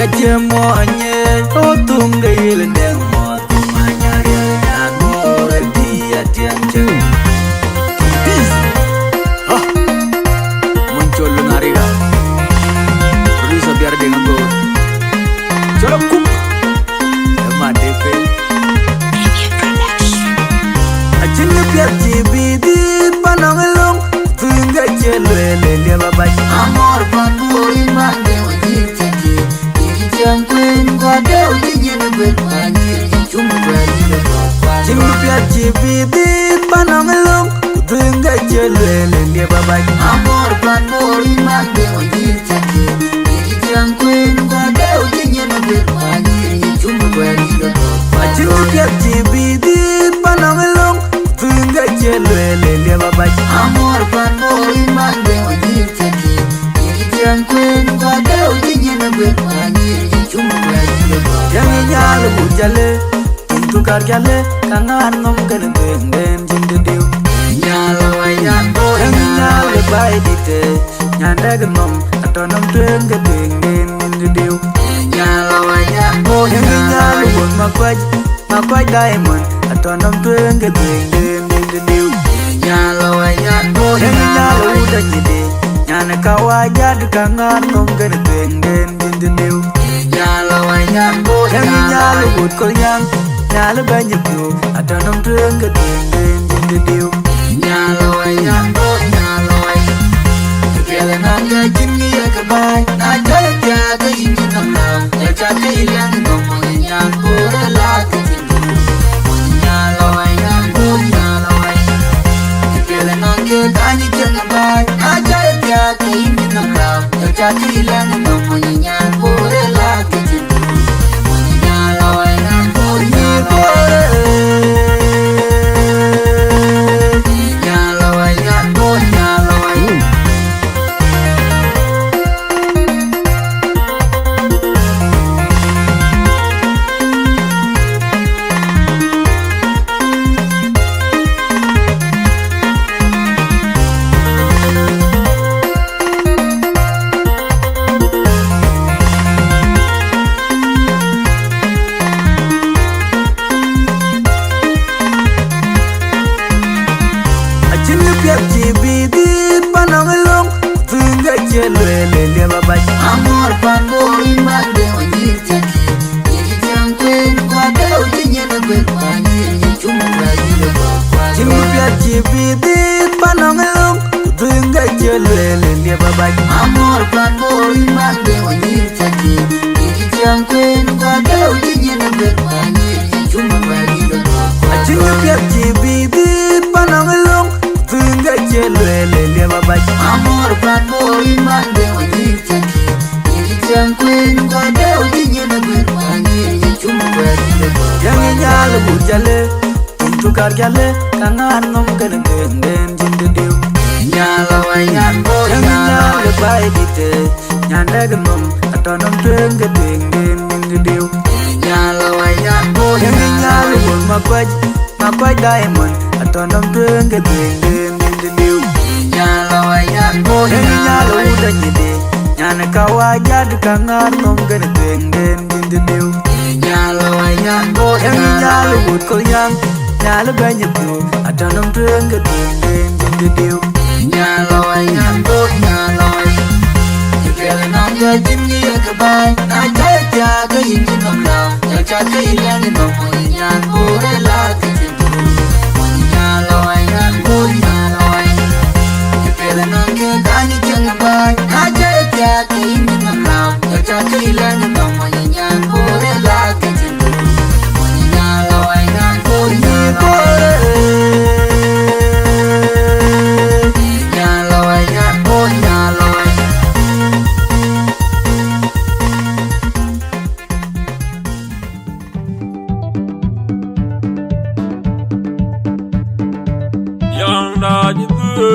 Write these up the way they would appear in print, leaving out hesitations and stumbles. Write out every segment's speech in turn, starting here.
Kajemonye otung gail ndeng mo tumanya ya more dia tianche. Muncul ngariga. Producer biar dia ngago. Colok kup. Emang DP. Ajinnya biar jibidi panangelong. Tunga jelele dia babaj. Amor panduri mande wajib ceki. Yang kuen gua deu jinyen berpanjir cuma bagi lepas. Jingu biar jibidi panangelong. Tunga jelele dia babaj. Amor panduri mande wajib ceki. Yang kuen gua deu jinyen berpanjir cuma bagi lepas. Jingu biar jibidi panangelong. Tunga jelele dia babaj. Amor panduri mande wajib ceki. Yang kuen gua deu jinyen berpanjir cuma bagi lepas. Yang nyala bujale, tuntukar jale, kangan ngom kena benden jindiu. Nyala wayan boy. Yang nyala bay dite, nyanda genom atau nom tueng benden jindiu. Nyala wayan boy. Yang nyala bun makwaj diamond atau nom tueng benden jindiu. Nyala wayan boy. Yang nyala udah jadi, nyana kawajad kangan ngom kena benden jindiu. Nyala wayan boy. Yang nyala bud kolyang, nyala banyak tu atau nom tueng benden jindiu. Nyala wayan boy. Nyala wayan. Kepala naga jingi ya kebai. Najaya tiada ingin namlau. Jaka ilang ngomong nyan pura laki jindu. Nyala wayan boy. Nyala wayan. Kepala naga tani jangan bai. Najaya tiada ingin namlau. Jaka ilang ngomong nyan pura laki jindu. Nyala wayan boy. Nyala wayan. Nyala wayan boy. Nyala wayan. Ajinnya biar jibidi panangelong. Tunga jelele dia babaj. Amor panduri mande wajib ceki. Yang kuen gua deu jinyen berpanjir cuma bagi lepas. Jingu biar jibidi panangelong. Tunga jelele dia babaj. Amor panduri mande wajib ceki. Yang kuen gua deu jinyen berpanjir cuma bagi lepas. Ajinnya biar jibidi panangelong. Tunga jelele dia babaj. Amor panduri mande wajib ceki. Yang kuen gua deu jinyen berpanjir cuma bagi lepas. Yang nyala bujale, tuntukar jale, kangan ngom kena benden jindiu. Nyala wayan boy. Yang nyala bay dite, nyanda genom atau nom tueng benden jindiu. Nyala wayan boy. Yang nyala bun makwaj diamond atau nom tueng benden jindiu. Nyala wayan boy. Yang nyala udah jadi, nyana kawajad kangan ngom kena benden jindiu. Nyala wayan boy. Yang nyala bud kolyang, nyala banyak tu atau nom tueng benden jindiu. Nyala wayan boy. Nyala wayan. Kepala naga jingi ya kebai. Najaya tiada ingin namlau. Jaka ilang ngomong nyan pura laki jindu. Nyala wayan boy. Nyala wayan. Kepala naga tani jangan bai. Najaya tiada ingin namlau. Jaka ilang ngomong nyan pura laki jindu. Nyala wayan boy. Nyala wayan. Nyala wayan boy. Nyala wayan. Yang dah jitu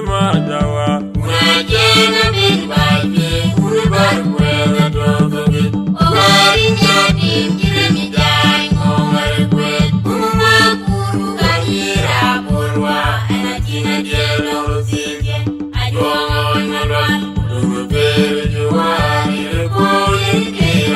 majawa. Majena bin baike, urbar kwela dodobit. Ogari nyati kiremi jai ngomare kwet. Umma kuru kahira purwa, anakina dielo usike. Ajuanga wanyaran, udumu peru juwari, rekoli kaya.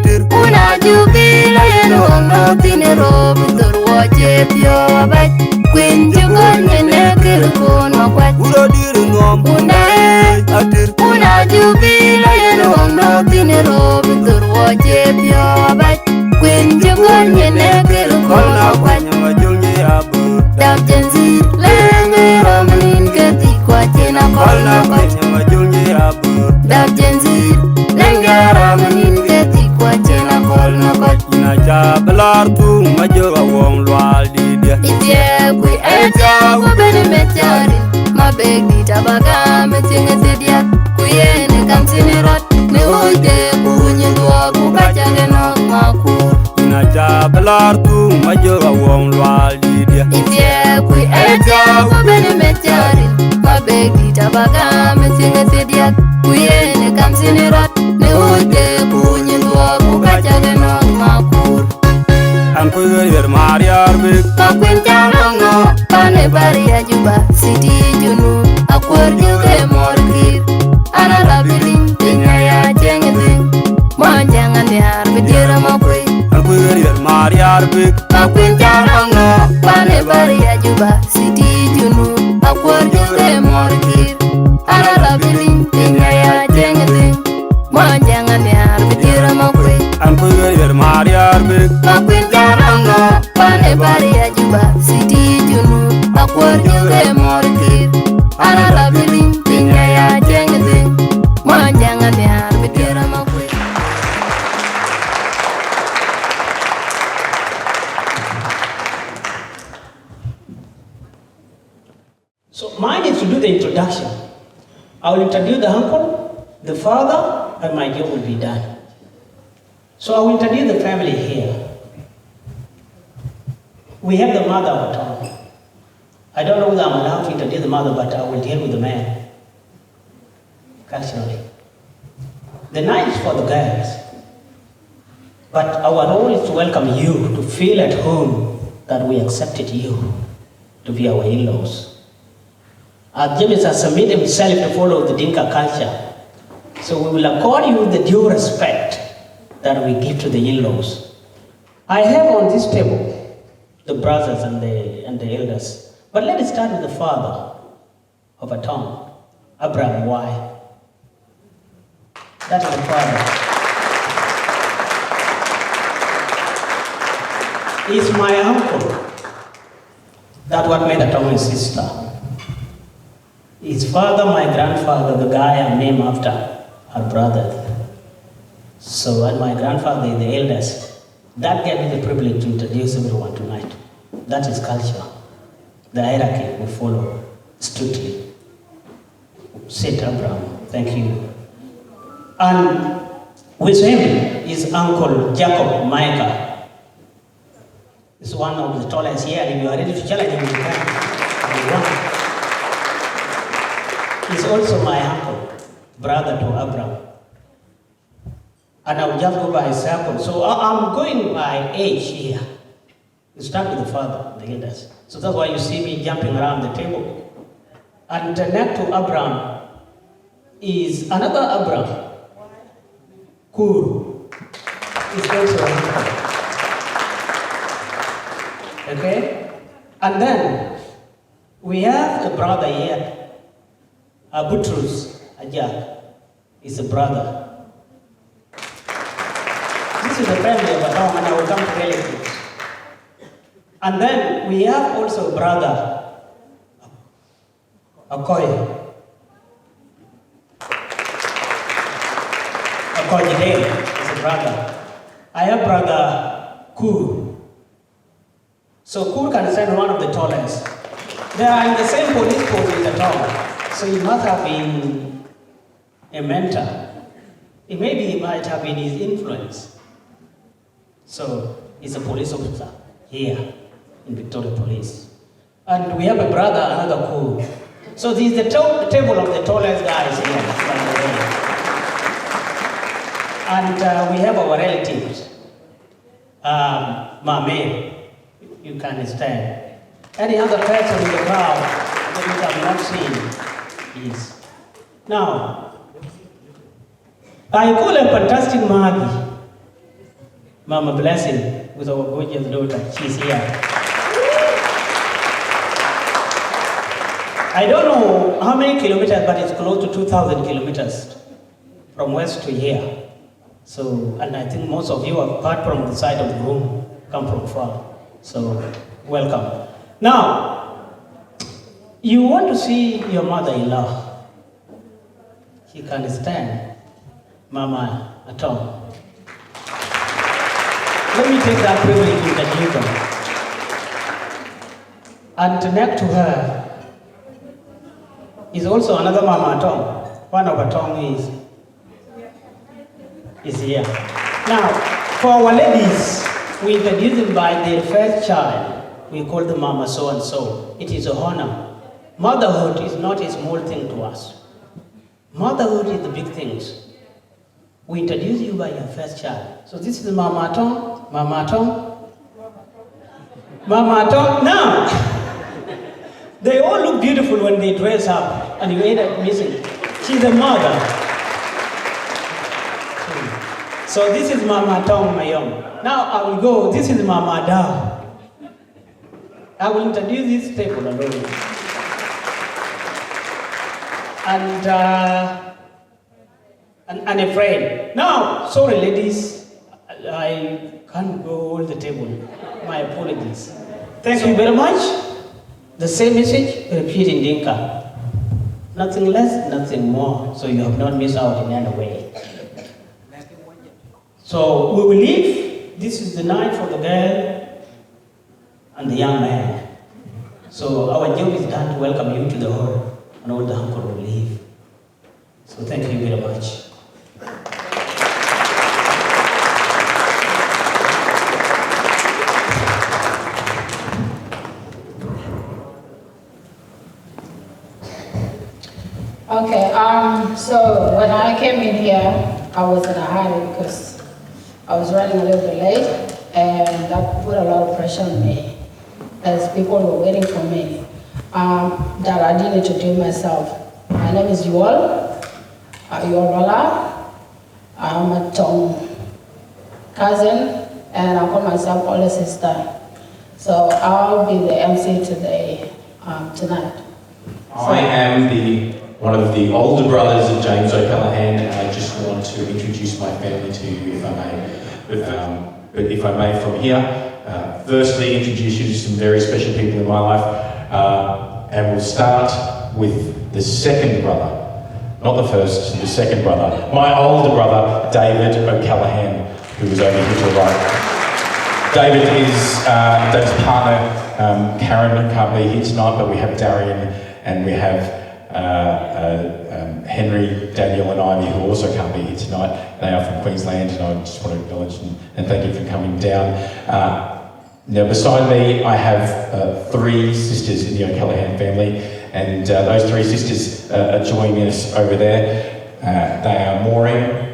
atir. Una jubila yenongo tinero bitor woje pio abaj. Queen jugon yene kirkon makwaj. Uro diri ngom Una atir. Una jubila yenongo tinero bitor woje pio abaj. Queen jugon yene kirkon Kolna makwaj. kunya majungi abur. Dab jenzir lenge romanin keti kwa chena Kolna kolna kwaj. kunya majungi abur. Dab jenzir lenge romanin keti kwa chena kolna kwaj. Ina cha belar tu majoga wong lual didia. Itie kui eja ku bene mechari. Ma begi tabaga metinge sedia. Kuyene kamsini rot. Me uite ku nyindua ku kachage no makur. Ina cha belar tu majoga wong lual didia. Itie kui eja ku bene mechari. Ma begi tabaga metinge sedia. Kuyene kamsini rot. Me uite ku nyindua ku kachage no makur. An kuyer yer mariar bik. Makwin jalongo, pane bari ajuba, siti junu, akwar juge morgir. Ana labirin, tinya ya jengeding, manjangan yar bidira makwi. An kuyer yer mariar bik. Makwin jalongo, pane bari ajuba, siti junu, akwar juge morgir. Ana labirin, tinya ya jengeding, manjangan yar bidira makwi. An kuyer yer mariar bik. Makwin jalongo, pane bari ajuba, siti junu, akwar juge morgir. Ana labirin, tinya ya jengeding, manjangan yar bidira makwi. So mine is to do the introduction. I will introduce the uncle, the father, and my job will be done. So I will introduce the family here. We have the mother of Atong. I don't know whether I'm allowed to introduce the mother, but I will deal with the man culturally. The night is for the girls, but our role is to welcome you, to feel at home that we accepted you to be our in-laws. James has submitted himself to follow the Dinka culture, so we will accord you the due respect that we give to the in-laws. I have on this table the brothers and the elders, but let us start with the father of Atong, Atong Wai. That is the father. He's my uncle. That's what made Atong his sister. His father, my grandfather, the guy I'm named after, our brother. So, and my grandfather is the eldest. That gave me the privilege to introduce everyone tonight. That is culture. The hierarchy we follow strictly. Sit, Abraham. Thank you. And with him is Uncle Jacob Micah. He's one of the tallest here. If you are ready to challenge him, you can. He's also my uncle, brother to Abraham. And I will just go by circle. So I'm going by age here. You start with the father, the elders. So that's why you see me jumping around the table. And next to Abraham is another Abraham, Kur. He's also an uncle. Okay? And then we have a brother here, Butrus Ajak is a brother. This is the family of Atong, and I will come to relatives. And then we have also a brother, Akoy. Akoy Jidel is a brother. I have brother Kur. So Kur can stand one of the tallest. They are in the same police post with Atong. So he must have been a mentor. Maybe he might have been his influence. So he's a police officer here in Victoria Police. And we have a brother, another Kur. So this is the table of the tallest guys here, by the way. And we have our relatives. Mame, you can stand. Any other person in the crowd that you have not seen is. Now, I call a fantastic Magi. Mama Blessing with our gorgeous daughter. She's here. I don't know how many kilometers, but it's close to 2,000 kilometers from west to here. So, and I think most of you, apart from the side of the room, come from far. So, welcome. Now, you want to see your mother-in-law. She can stand, Mama Atong. Let me take that privilege to introduce her. And next to her is also another Mama Atong. One of Atong is here. Now, for our ladies, we introduce them by their first child. We call them Mama so and so. It is a honor. Motherhood is not a small thing to us. Motherhood is the big things. We introduce you by your first child. So this is Mama Atong. Mama Atong. Mama Atong. Now, they all look beautiful when they dress up, and you end up missing. She's a mother. So this is Mama Atong Mayong. Now I will go. This is Mama Da. I will introduce this table alone. And a friend. Now, sorry ladies, I can't go all the table. My apologies. Thank you very much. The same message, repeat in Dinka. Nothing less, nothing more. So you have not missed out in any way. So we will leave. This is the night for the girl and the young man. So our job is done to welcome you to the hall, and all the uncle will leave. So thank you very much. Okay, so when I came in here, I was in a hurry because I was running a little bit late, and that put a lot of pressure on me as people were waiting for me. That I didn't introduce myself. My name is Yual Wala. I'm a Atong cousin, and I call myself older sister. So I'll be the MC today, tonight. I am one of the older brothers of James O'Callaghan, and I just want to introduce my family to you, if I may. But if I may from here, firstly introduce you to some very special people in my life, and we'll start with the second brother, not the first, the second brother. My older brother, David O'Callaghan, who is over here to the right. David's partner, Karen, can't be here tonight, but we have Darian and we have Henry, Daniel and Ivy, who also can't be here tonight. They are from Queensland, and I just want to acknowledge and thank you for coming down. Now beside me I have three sisters in the O'Callaghan family, and those three sisters are joining us over there. They are Maureen.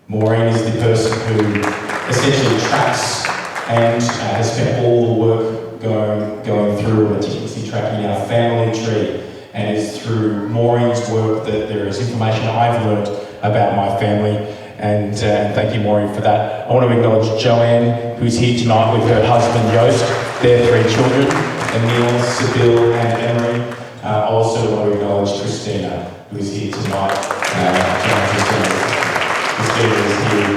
Maureen is the person who essentially tracks and has spent all the work going through and meticulously tracking our family tree. And it's through Maureen's work that there is information I've learned about my family, and thank you, Maureen, for that. I want to acknowledge Joanne, who's here tonight with her husband Yost, their three children, Emil, Sibyl and Emery. I also want to acknowledge Christina, who's here tonight. Christina is here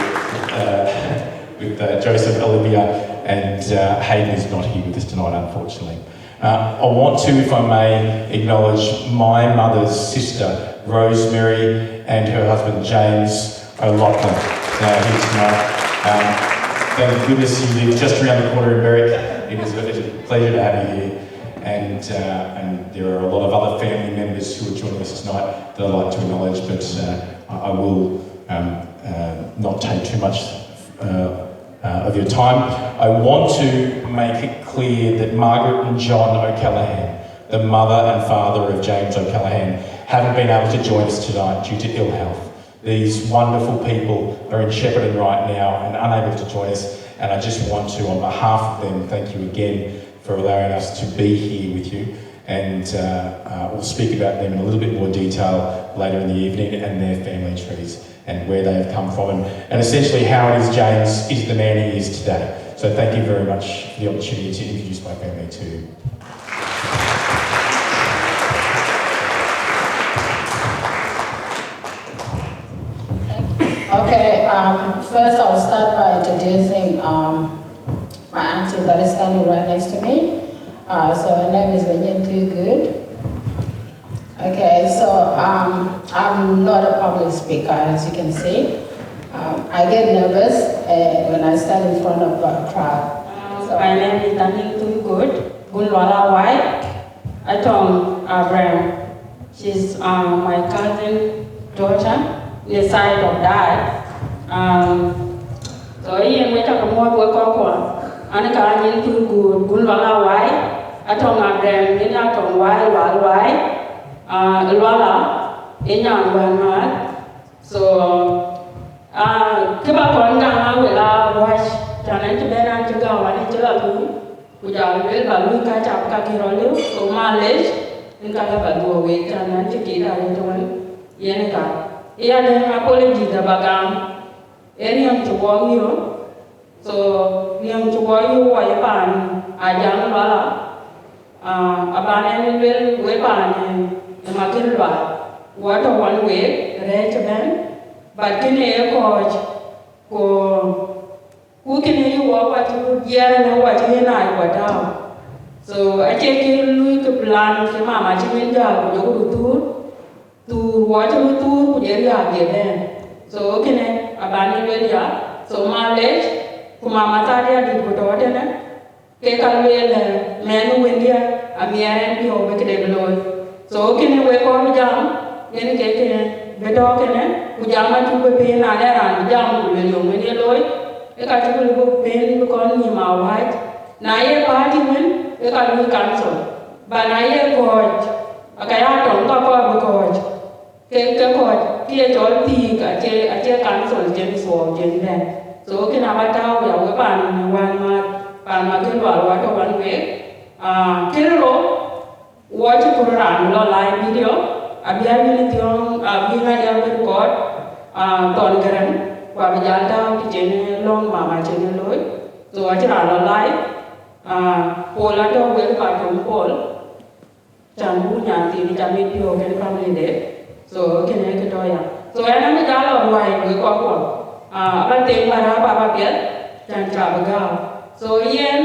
with Joseph, Olivia, and Hayden is not here with us tonight, unfortunately. I want to, if I may, acknowledge my mother's sister, Rosemary, and her husband, James O'Loughlin, here tonight. Thank goodness you live just around the corner in Berwick. It is a pleasure to have you here. And there are a lot of other family members who are joining us tonight that I'd like to acknowledge, but I will not take too much of your time. I want to make it clear that Margaret and John O'Callaghan, the mother and father of James O'Callaghan, haven't been able to join us tonight due to ill health. These wonderful people are in Shepparton right now and unable to join us, and I just want to, on behalf of them, thank you again for allowing us to be here with you, and we'll speak about them in a little bit more detail later in the evening and their family trees and where they have come from, and essentially how it is James is the man he is today. So thank you very much for the opportunity to introduce my family to you. Okay, first I'll start by introducing my auntie that is standing right next to me. So her name is Too Good. Okay, so I'm not a public speaker, as you can see. I get nervous when I stand in front of a crowd. So my name is Too Good, Lual Wai, Atong Wai. She's my cousin daughter, the side of dad. So we talk about work and I Too Good, Lual Wai, Atong Wai, Atong Wai Lual Wai. Luala, Inyang Wanmat. So, Kibakondang will watch Janet Beran to go and to Labu, which I will Balu catch up Kakirolu, so Malish, in Kalabago, wait and to get out into one. Yenica. Here then apology the Bagam. Any of to warm you. So, we am to warn you, Wayapan, Ajang Wala, Abanan will weapon. The Makilwa, water one way, red man, but can a coach who can you walk what you hear and what you and I were down. So I take you to plan to Mamma Chiminja, you to water to put your yard then. So can I abandon ya? So my leg, Kumama Tadia did put order. Take away the man who went here, a mere and be over the so can you wake up jam? Then get the dog in it, Ujama to be pain and jam when you loy. A catchable pain because him our white. Naya party win, a catchable cancel. But Naya coach, a kayaton, papa coach. Take the coach, get all pig, a chair cancel, James or Jane then. So can I tell you, weapon, one month, Panmakilwa, water one way. Kilo. Watch a program, live video. Abia Militium, Abina record, Tongaran, Wabijalta, Kitchen, Long Mama Cheneloi. So watch it live. Polato will cartoon Paul. Chambu Yanti, Jamipio, and family day. So can I get Toya. So I am a dollar wine, we call but take Maraba Piet, Jan Trabagal. So yen,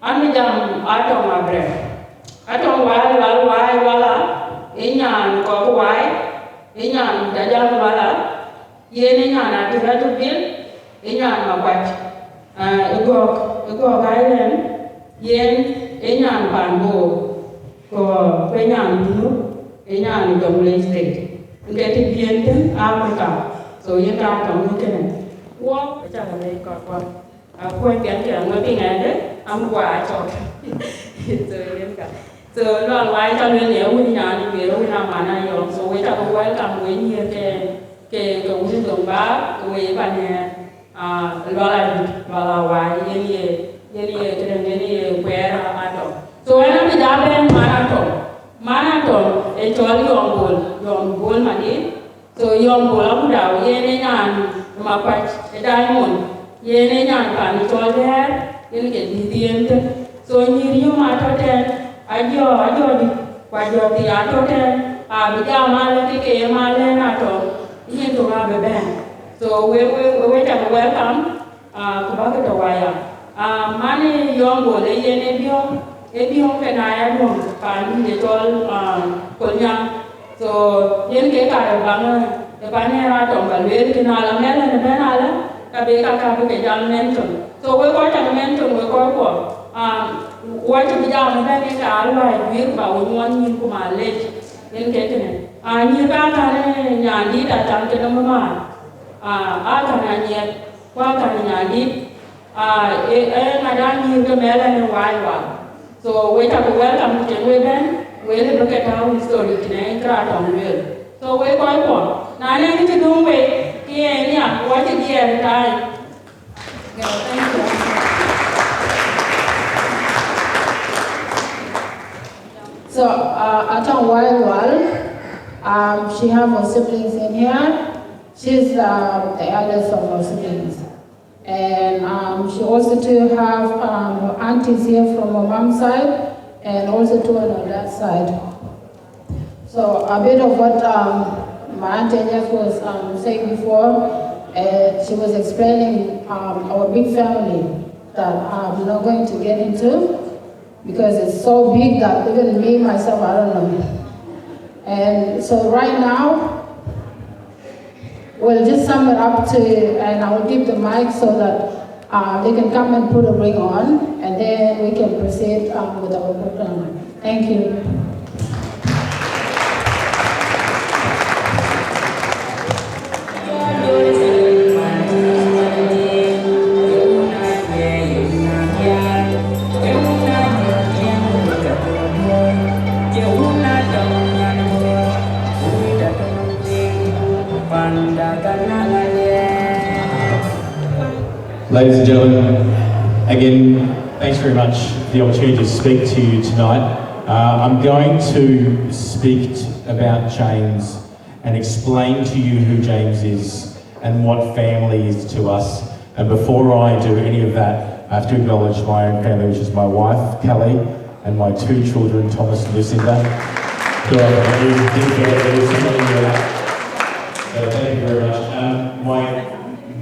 I'm a jam Atong Wai. Atong Wai Lual Inyan Kok Wai, Inyan Dajang Wala, Yen Inyan Atiratu Bill, Inyan Mawach, Ugok Island, Yen Inyan Panbo, Penyan Dunu, Inyan Jonglei State. Get it Bienton, Africa. So you can't come look at it. Walk, which I may got one. I quite get here, looking at it, I'm quite so long while I will win yan, we will have mana, so we have a welcome when you can go to the bar, away by Luala, any where Atom. So I am the Daben Marathon, a jolly young bull money. So young bull up down, Yan, Mapach, a diamond, Yan, Pan, all there, you get the end. So you matter then. Ajo di wajo ti ato ten bija male ti ke male na to yin to ma bebe so we ta welcome ko ba to waya mani yongo le yene biom ke na ya no pa ni de tol konya so yen ke ka ba e ba ne ra to ba le ti na la mele ne ba na la ka be ka ke jam mention so we ko ta mention we ko what to be down and then I will by one in Kumale in Ketene. I knew that I need a tank in a mamma. I can yet, what can I need? And I don't need the melon and wild one. So we have a welcome to women. We'll look at how we story today, crack on will. So we're going on. Now I need to do with yeah, what a year at a time. Thank you. So, Atong Wai Lual, she have her siblings in here. She's the eldest of our siblings. And she also to have her aunties here from her mom's side and also two on her dad's side. So a bit of what my auntie just was saying before, she was explaining our big family that I'm not going to get into because it's so big that even me, myself, I don't know. And so right now, we'll just sum it up to, and I'll give the mic so that they can come and put a ring on, and then we can proceed with our program. Thank you. Ladies and gentlemen, again, thanks very much for the opportunity to speak to you tonight. I'm going to speak about James and explain to you who James is and what family is to us. And before I do any of that, I have to acknowledge my own family, which is my wife, Kelly, and my two children, Thomas and Lucinda, who so thank you very much.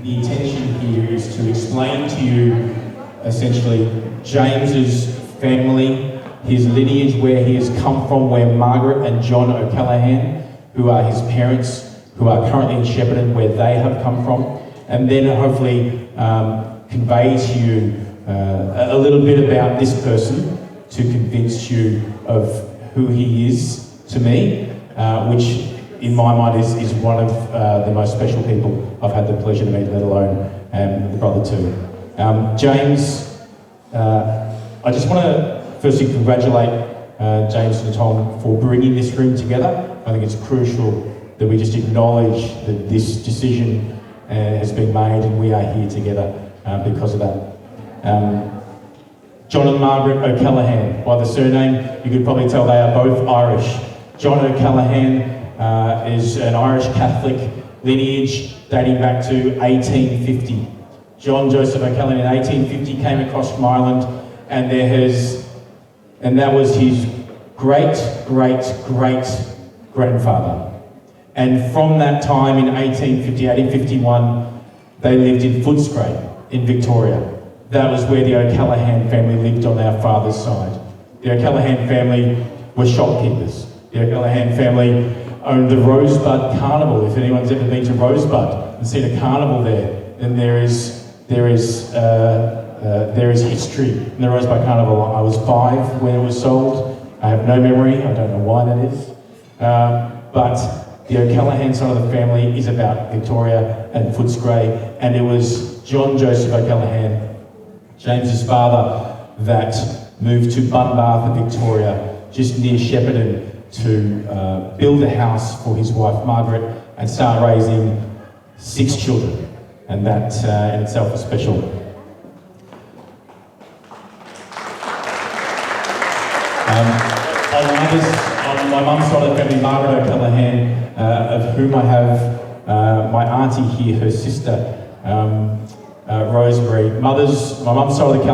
The intention here is to explain to you essentially James's family, his lineage, where he has come from, where Margaret and John O'Callaghan, who are his parents, who are currently in Shepparton, where they have come from, and then hopefully convey to you a little bit about this person to convince you of who he is to me, which in my mind is one of the most special people I've had the pleasure to meet, let alone the brother too. James, I just want to firstly congratulate James and Tom for bringing this room together. I think it's crucial that we just acknowledge that this decision has been made and we are here together because of that. John and Margaret O'Callaghan, by the surname, you could probably tell they are both Irish. John O'Callaghan is an Irish Catholic lineage dating back to 1850. John Joseph O'Callaghan in 1850 came across from Ireland, and that was his great grandfather. And from that time in 1850, 1851, they lived in Footscray in Victoria. That was where the O'Callaghan family lived on our father's side. The O'Callaghan family were shopkeepers. The O'Callaghan family owned the Rosebud Carnival. If anyone's ever been to Rosebud and seen a carnival there, then there is history in the Rosebud Carnival. I was 5 when it was sold. I have no memory. I don't know why that is. But the O'Callaghan side of the family is about Victoria and Footscray, and it was John Joseph O'Callaghan, James's father, that moved to Bunbarth, Victoria, just near Shepparton, to build a house for his wife Margaret and start raising 6 children, and that in itself is special. On my mum's side of the family, Margaret O'Callaghan, of whom I have my auntie here, her sister, Rosemary. My mum's side of the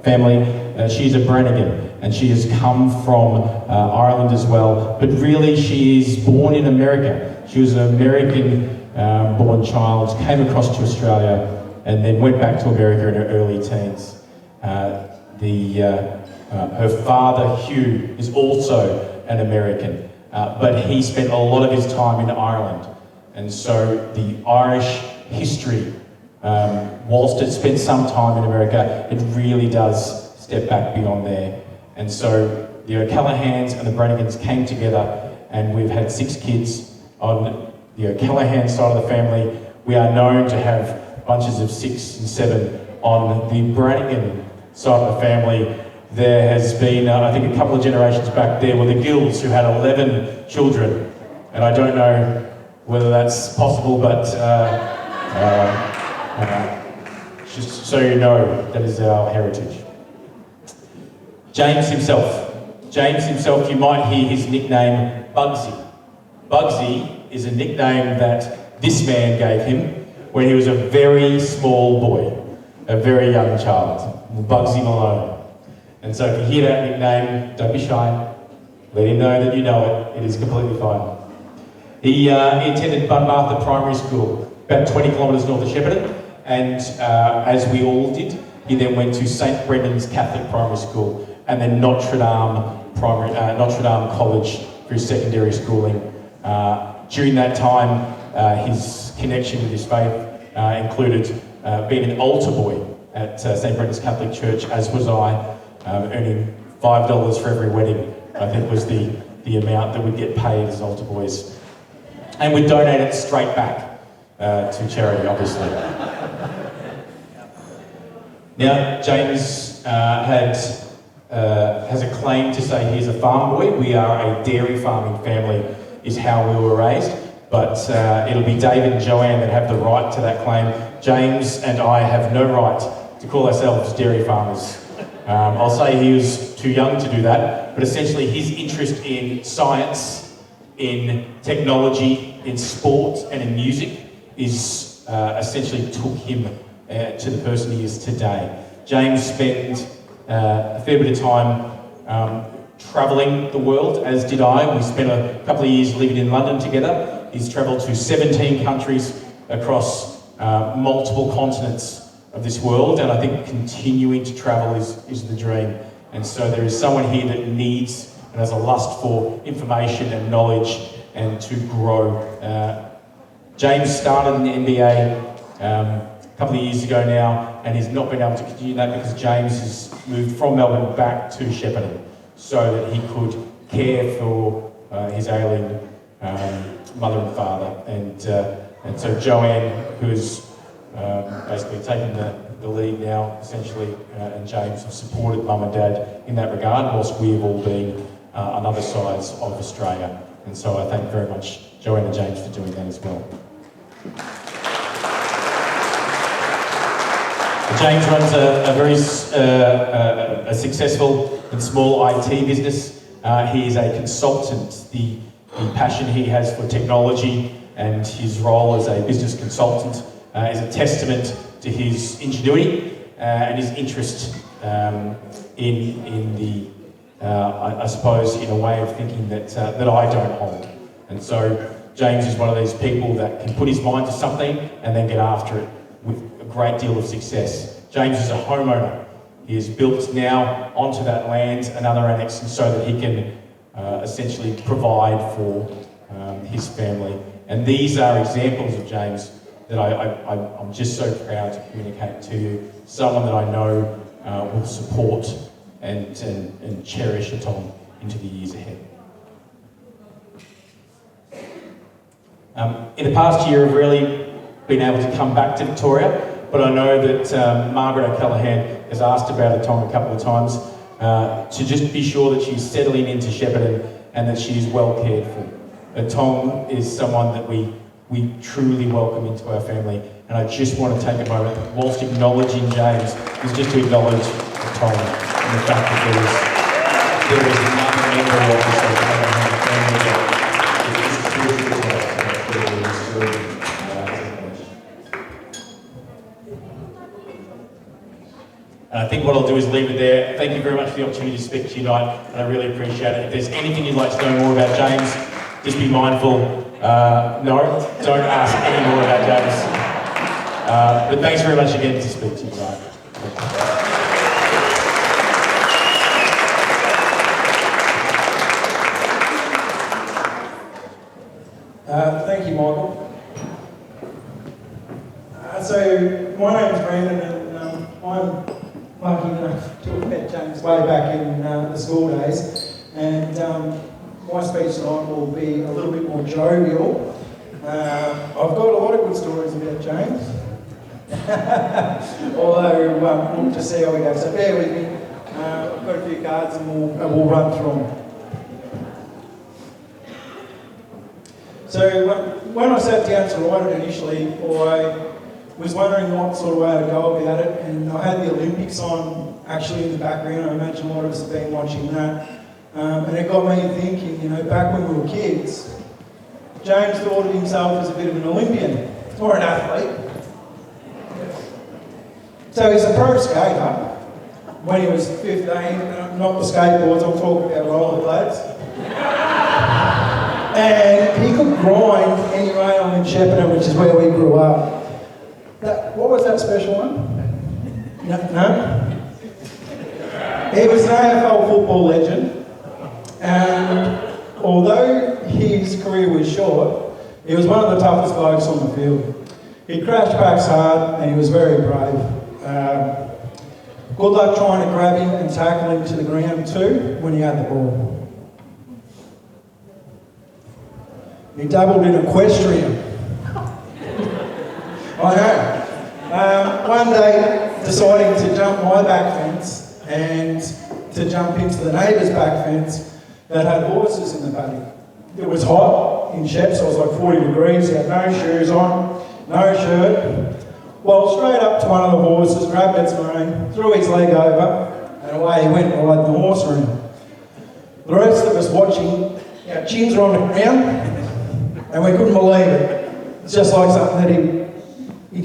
family, she's a Brannigan, and she has come from Ireland as well, but really she is born in America. She was an American born child, came across to Australia, and then went back to America in her early teens. Her father, Hugh, is also an American, but he spent a lot of his time in Ireland. And so the Irish history, whilst it spent some time in America, it really does step back beyond there. And so the O'Callaghan's and the Brannigans came together, and we've had 6 kids. On the O'Callaghan side of the family, we are known to have bunches of 6 and 7. On the Brannigan side of the family, there has been, I think a couple of generations back, there were the Gills, who had 11 children. And I don't know whether that's possible, but just so you know, that is our heritage. James himself, you might hear his nickname Bugsy. Bugsy is a nickname that this man gave him when he was a very small boy, a very young child, Bugsy Malone. And so if you hear that nickname, don't be shy. Let him know that you know it. It is completely fine. He attended Bunmartha Primary School, about 20 kilometres north of Shepparton, and as we all did, he then went to St Brendan's Catholic Primary School and then Notre Dame College for his secondary schooling. During that time, his connection with his faith included being an altar boy at St Brendan's Catholic Church, as was I, earning $5 for every wedding, I think was the amount that would get paid as altar boys. And we'd donate it straight back to charity, obviously. Now, James has a claim to say he's a farm boy. We are a dairy farming family, is how we were raised. But it'll be David and Joanne that have the right to that claim. James and I have no right to call ourselves dairy farmers. I'll say he was too young to do that, but essentially his interest in science, in technology, in sport and in music is essentially took him to the person he is today. James spent a fair bit of time travelling the world, as did I. We spent a couple of years living in London together. He's travelled to 17 countries across multiple continents of this world, and I think continuing to travel is the dream. And so there is someone here that needs and has a lust for information and knowledge and to grow. James started in the NBA a couple of years ago now, and he's not been able to continue that because James has moved from Melbourne back to Shepparton so that he could care for his ailing mother and father. And so Joanne, who's basically taken the lead now, essentially, and James have supported Mum and Dad in that regard, whilst we have all been on other sides of Australia. And so I thank very much Joanne and James for doing that as well. James runs a very successful and small IT business. He is a consultant. The passion he has for technology and his role as a business consultant is a testament to his ingenuity and his interest in the, I suppose, in a way of thinking that I don't hold. And so James is one of these people that can put his mind to something and then get after it with a great deal of success. James is a homeowner. He has built now onto that land another annex so that he can essentially provide for his family. And these are examples of James that I'm just so proud to communicate to you. Someone that I know will support and cherish Atong into the years ahead. In the past year, I've really been able to come back to Victoria, but I know that Margaret O'Callaghan has asked about Atong a couple of times to just be sure that she's settling into Shepparton and that she's well cared for. Atong is someone that we truly welcome into our family, and I just want to take a moment, whilst acknowledging James, is just to acknowledge Atong and the fact that there is another member of this family that is crucial to us. And I think what I'll do is leave it there. Thank you very much for the opportunity to speak to you tonight, and I really appreciate it. If there's anything you'd like to know more about James, just be mindful. No, don't ask any more about James. But thanks very much again to speak to you tonight. Thank you, Michael. So my name's Brandon, and I'm lucky enough to have met James way back in the school days. And my speech tonight will be a little bit more jovial. I've got a lot of good stories about James. Although we'll just see how we go. So bear with me. I've got a few cards and we'll run through them. So when I sat down to write it initially, I was wondering what sort of way to go about it, and I had the Olympics on actually in the background. I imagine a lot of us have been watching that. And it got me thinking, back when we were kids, James thought of himself as a bit of an Olympian, or an athlete. So he's a pro skater. When he was 15, not the skateboards, I'm talking about rollerblades. And he could grind any rail in Shepparton, which is where we grew up. What was that special one? No? He was an AFL football legend. And although his career was short, he was one of the toughest blokes on the field. He crashed backs hard and he was very brave. Good luck trying to grab him and tackle him to the ground too when he had the ball. He dabbled in equestrian. I know. One day, deciding to jump my back fence and to jump into the neighbour's back fence that had horses in the paddock. It was hot in Shep, so it was like 40 degrees. He had no shoes on, no shirt. Well, straight up to one of the horses, grabbed its mane, threw his leg over, and away he went riding the horse around. The rest of us watching, our chins were on the ground, and we couldn't believe it. It's just like something that he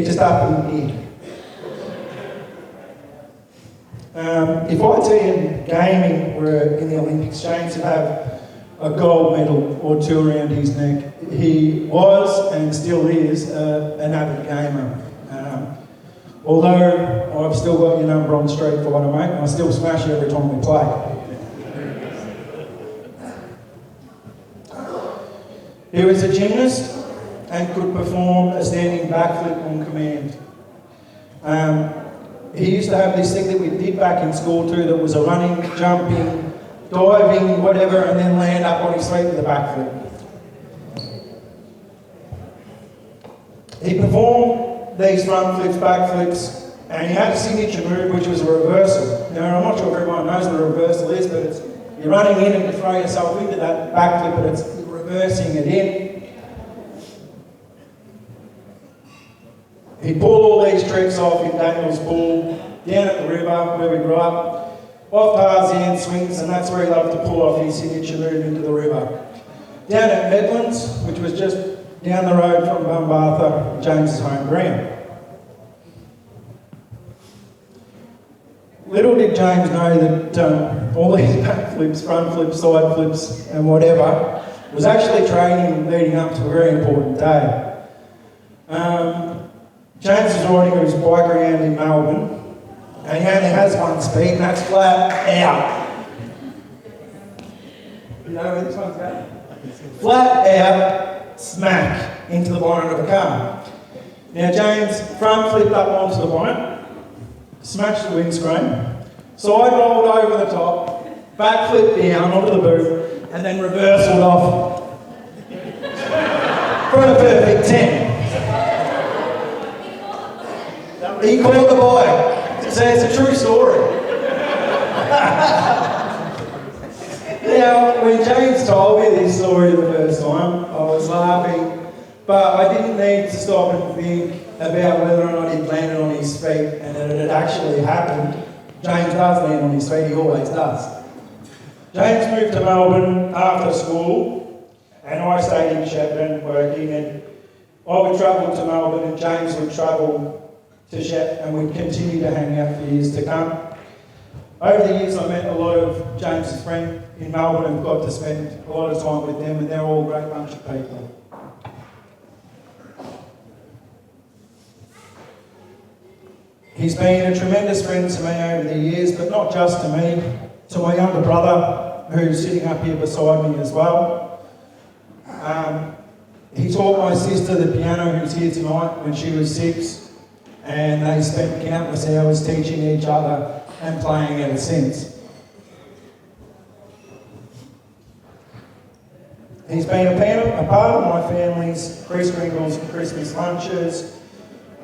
just happened here. If IT and gaming were in the Olympics, James would have a gold medal or two around his neck. He was and still is an avid gamer. Although I've still got your number on Street Fighter, mate, and I still smash it every time we play. He was a gymnast and could perform a standing backflip on command. He used to have this thing that we did back in school too, that was a running, jumping, diving, whatever, and then land up on his feet with a backflip. He performed these front flips, back flips, and he had a signature move which was a reversal. Now, I'm not sure if everyone knows what a reversal is, but it's you're running in and you throw yourself into that backflip, but it's reversing it in. He pulled all these tricks off in Daniel's pool, down at the river where we grew up, off Tarzan swings, and that's where he loved to pull off his signature move into the river. Down at Medlands, which was just down the road from Bumbartha, James's home ground. Little did James know that all these back flips, front flips, side flips, and whatever was actually training leading up to a very important day. James was riding his bike around in Melbourne, and he only has one speed, and that's flat out. You know where this one's going? Flat out, smack into the bonnet of a car. Now James front flipped up onto the bonnet, smashed the windscreen, side rolled over the top, back flipped down onto the boot, and then reversaled off for a perfect 10. He caught the bike. So it's a true story. Now, when James told me this story the first time, I was laughing, but I didn't need to stop and think about whether or not he'd landed on his feet and that it had actually happened. James does land on his feet, he always does. James moved to Melbourne after school, and I stayed in Shepparton working, and I would travel to Melbourne and James would travel to Shep, and we'd continue to hang out for years to come. Over the years, I met a lot of James's friends in Melbourne and got to spend a lot of time with them, and they're all a great bunch of people. He's been a tremendous friend to me over the years, but not just to me, to my younger brother, who's sitting up here beside me as well. He taught my sister the piano, who's here tonight, when she was 6. And they spent countless hours teaching each other and playing ever since. He's been a part of my family's pre-sprinkles and Christmas lunches.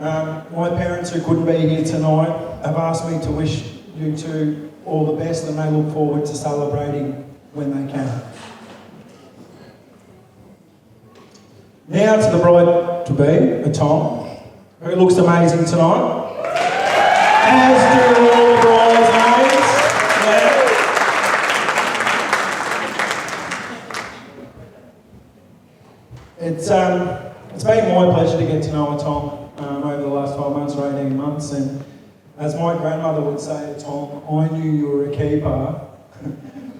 My parents, who couldn't be here tonight, have asked me to wish you two all the best, and they look forward to celebrating when they can. Now to the bride-to-be, Atong, who looks amazing tonight. As do all the bridesmaids. Yeah. It's been my pleasure to get to know Atong over the last 12 months or 18 months, and as my grandmother would say, Atong, I knew you were a keeper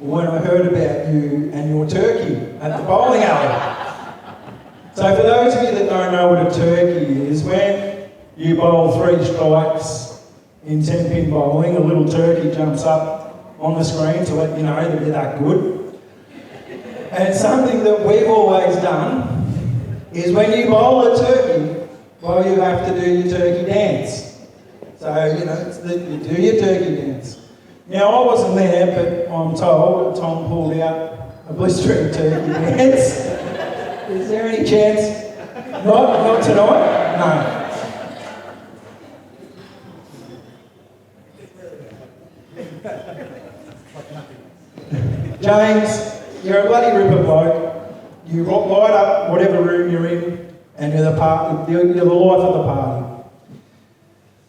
when I heard about you and your turkey at the bowling alley. So for those of you that don't know what a turkey is, when you bowl 3 strikes in 10-pin bowling, a little turkey jumps up on the screen to let you know that you're that good. And something that we've always done is when you bowl a turkey, well, you have to do your turkey dance. So, you know, you do your turkey dance. Now, I wasn't there, but I'm told that Tom pulled out a blistering turkey dance. Is there any chance? Not tonight? No. James, you're a bloody ripper bloke. You light up whatever room you're in, and you're the life of the party.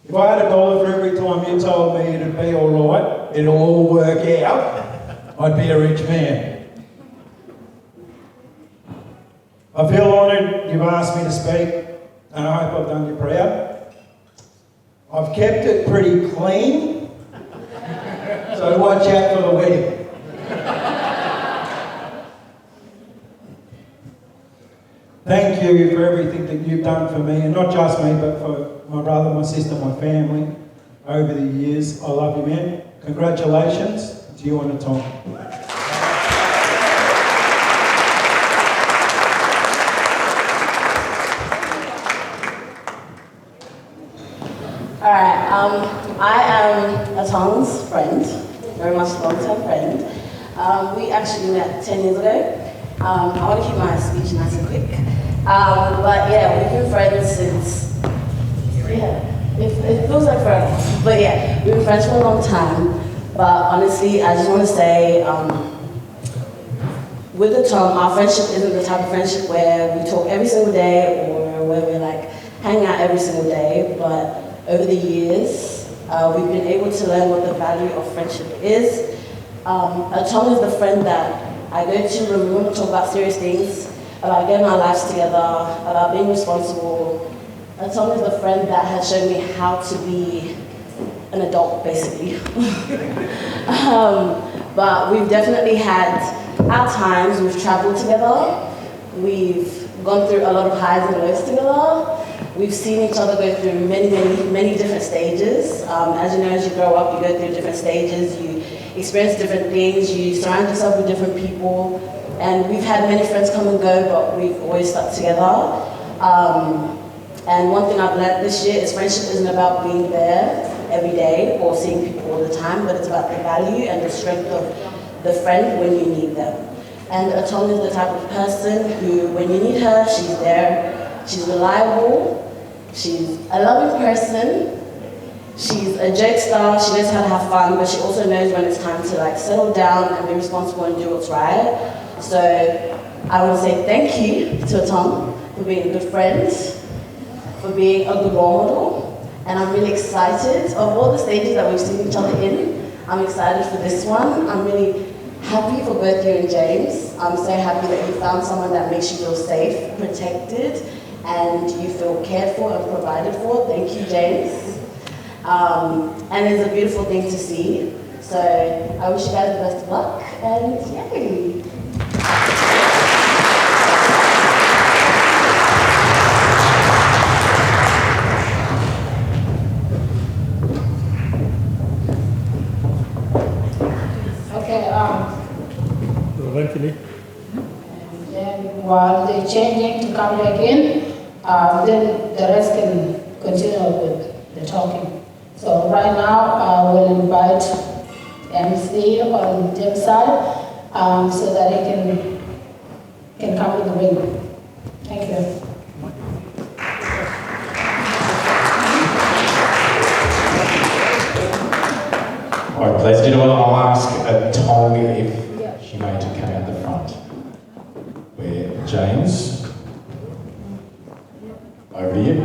If I had $1 for every time you told me it'd be all right, it'll all work out, I'd be a rich man. I feel honoured you've asked me to speak, and I hope I've done you proud. I've kept it pretty clean, so watch out for the wedding. Thank you for everything that you've done for me, and not just me, but for my brother, my sister, my family over the years. I love you, man. Congratulations to you and Atong. Alright, I am Atong's friend, very much long-term friend. We actually met 10 years ago. I want to keep my speech nice and quick. But yeah, we've been friends since, it feels like forever. But yeah, we've been friends for a long time. But honestly, I just want to say, with Atong, our friendship isn't the type of friendship where we talk every single day or where we're like hanging out every single day. But over the years, we've been able to learn what the value of friendship is. Atong is the friend that I go to when we want to talk about serious things, about getting our lives together, about being responsible. Atong is the friend that has shown me how to be an adult, basically. But we've definitely had our times. We've traveled together. We've gone through a lot of highs and lows together. We've seen each other go through many different stages. As you know, as you grow up, you go through different stages. You experience different things. You surround yourself with different people. And we've had many friends come and go, but we've always stuck together. And one thing I've learned this year is friendship isn't about being there every day or seeing people all the time, but it's about the value and the strength of the friend when you need them. And Atong is the type of person who, when you need her, she's there. She's reliable. She's a loving person. She's a jokester. She knows how to have fun, but she also knows when it's time to like settle down and be responsible and do what's right. So I would say thank you to Atong for being a good friend, for being a good role model. And I'm really excited of all the stages that we've seen each other in. I'm excited for this one. I'm really happy for both you and James. I'm so happy that you found someone that makes you feel safe, protected, and you feel cared for and provided for. Thank you, James. And it's a beautiful thing to see. So I wish you guys the best of luck, and yay! And then while they're changing to come back in, then the rest can continue with the talking. So right now, we'll invite MC on Jim's side so that he can come to the ring. Thank you. All right, ladies and gentlemen, I'll ask Atong if she may to come out the front. Where James, over to you.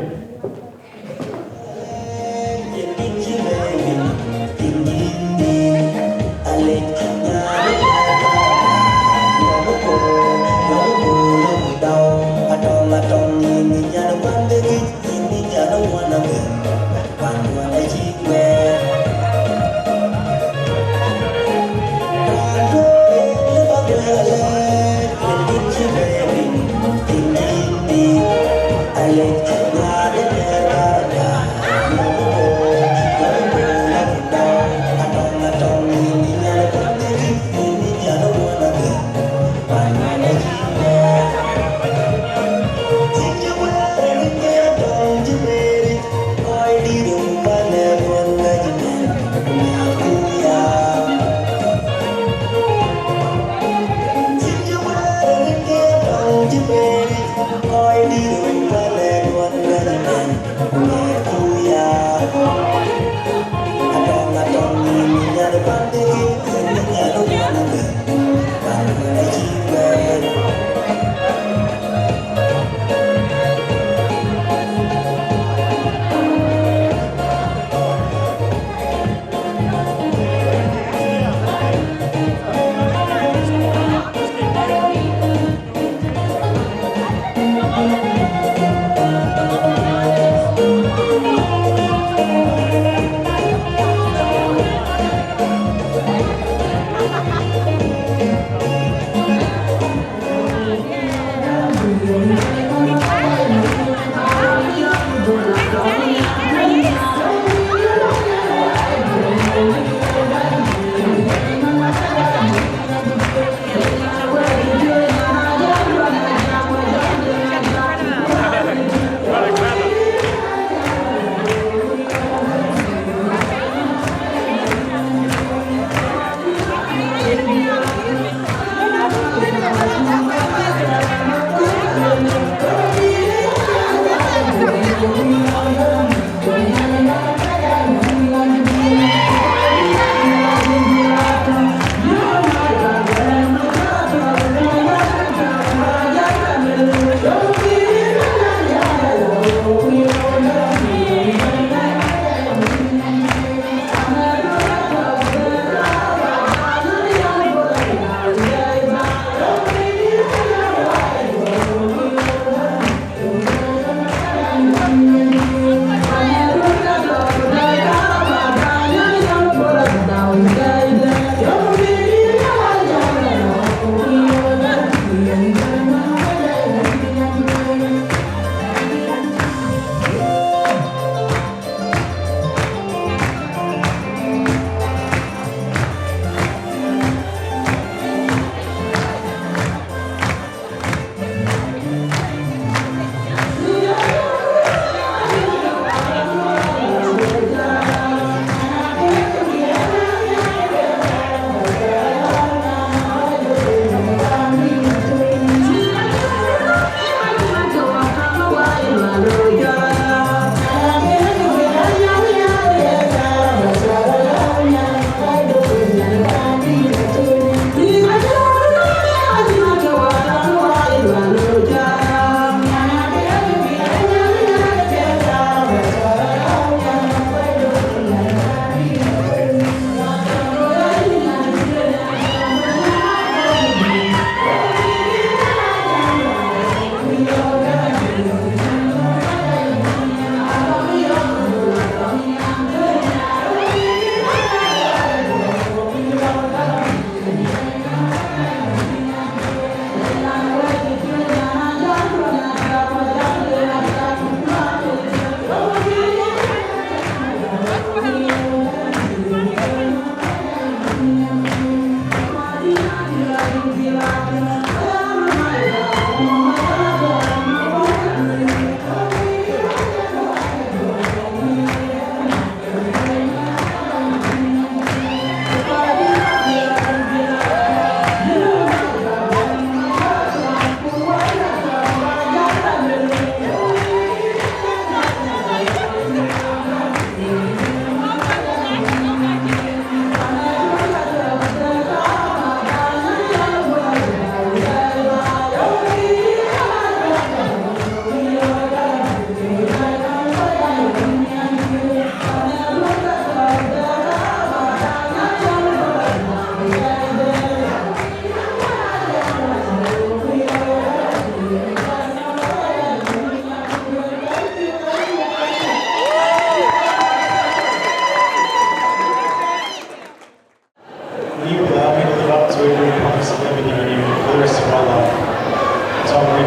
Atong Wai.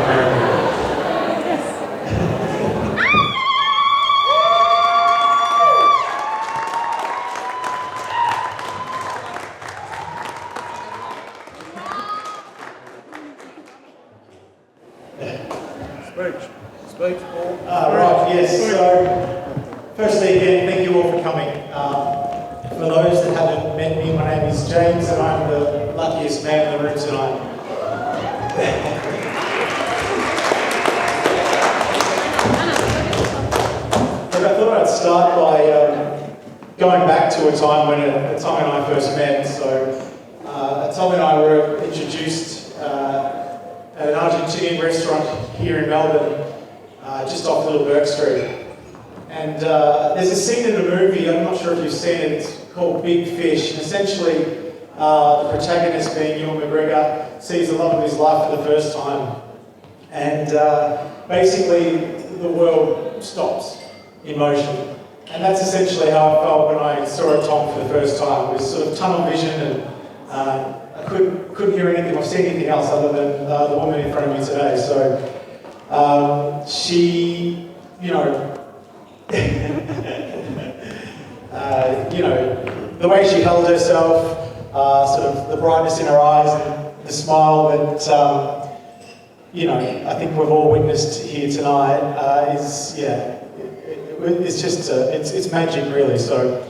Speech, Paul. Right, yes. So, firstly, again, thank you all for coming. For those that haven't met me, my name is James, and I'm the luckiest man in the room tonight. But I thought I'd start by going back to a time when Atong and I first met. So, Atong and I were introduced at an Argentinian restaurant here in Melbourne, just off Little Bourke Street. And there's a scene in the movie, I'm not sure if you've seen it, it's called Big Fish. And essentially, the protagonist, being Ewan McGregor, sees the love of his life for the first time. And basically, the world stops in motion. And that's essentially how I felt when I saw Atong for the first time. It was sort of tunnel vision, and I couldn't hear anything or see anything else other than the woman in front of me today. So she, the way she held herself, sort of the brightness in her eyes and the smile that, I think we've all witnessed here tonight it's just, it's magic really. So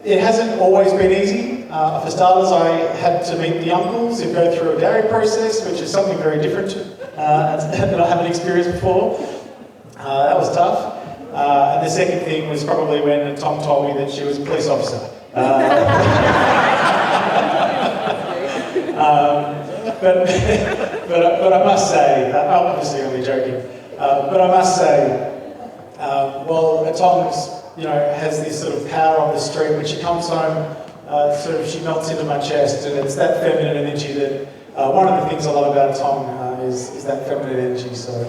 it hasn't always been easy. For starters, I had to meet the uncles and go through a dairy process, which is something very different that I haven't experienced before. That was tough. And the second thing was probably when Tom told me that she was a police officer. But I must say, I'm obviously only joking, but I must say, Atong, has this sort of power on the street. When she comes home, she melts into my chest, and it's that feminine energy that, one of the things I love about Atong is that feminine energy. So,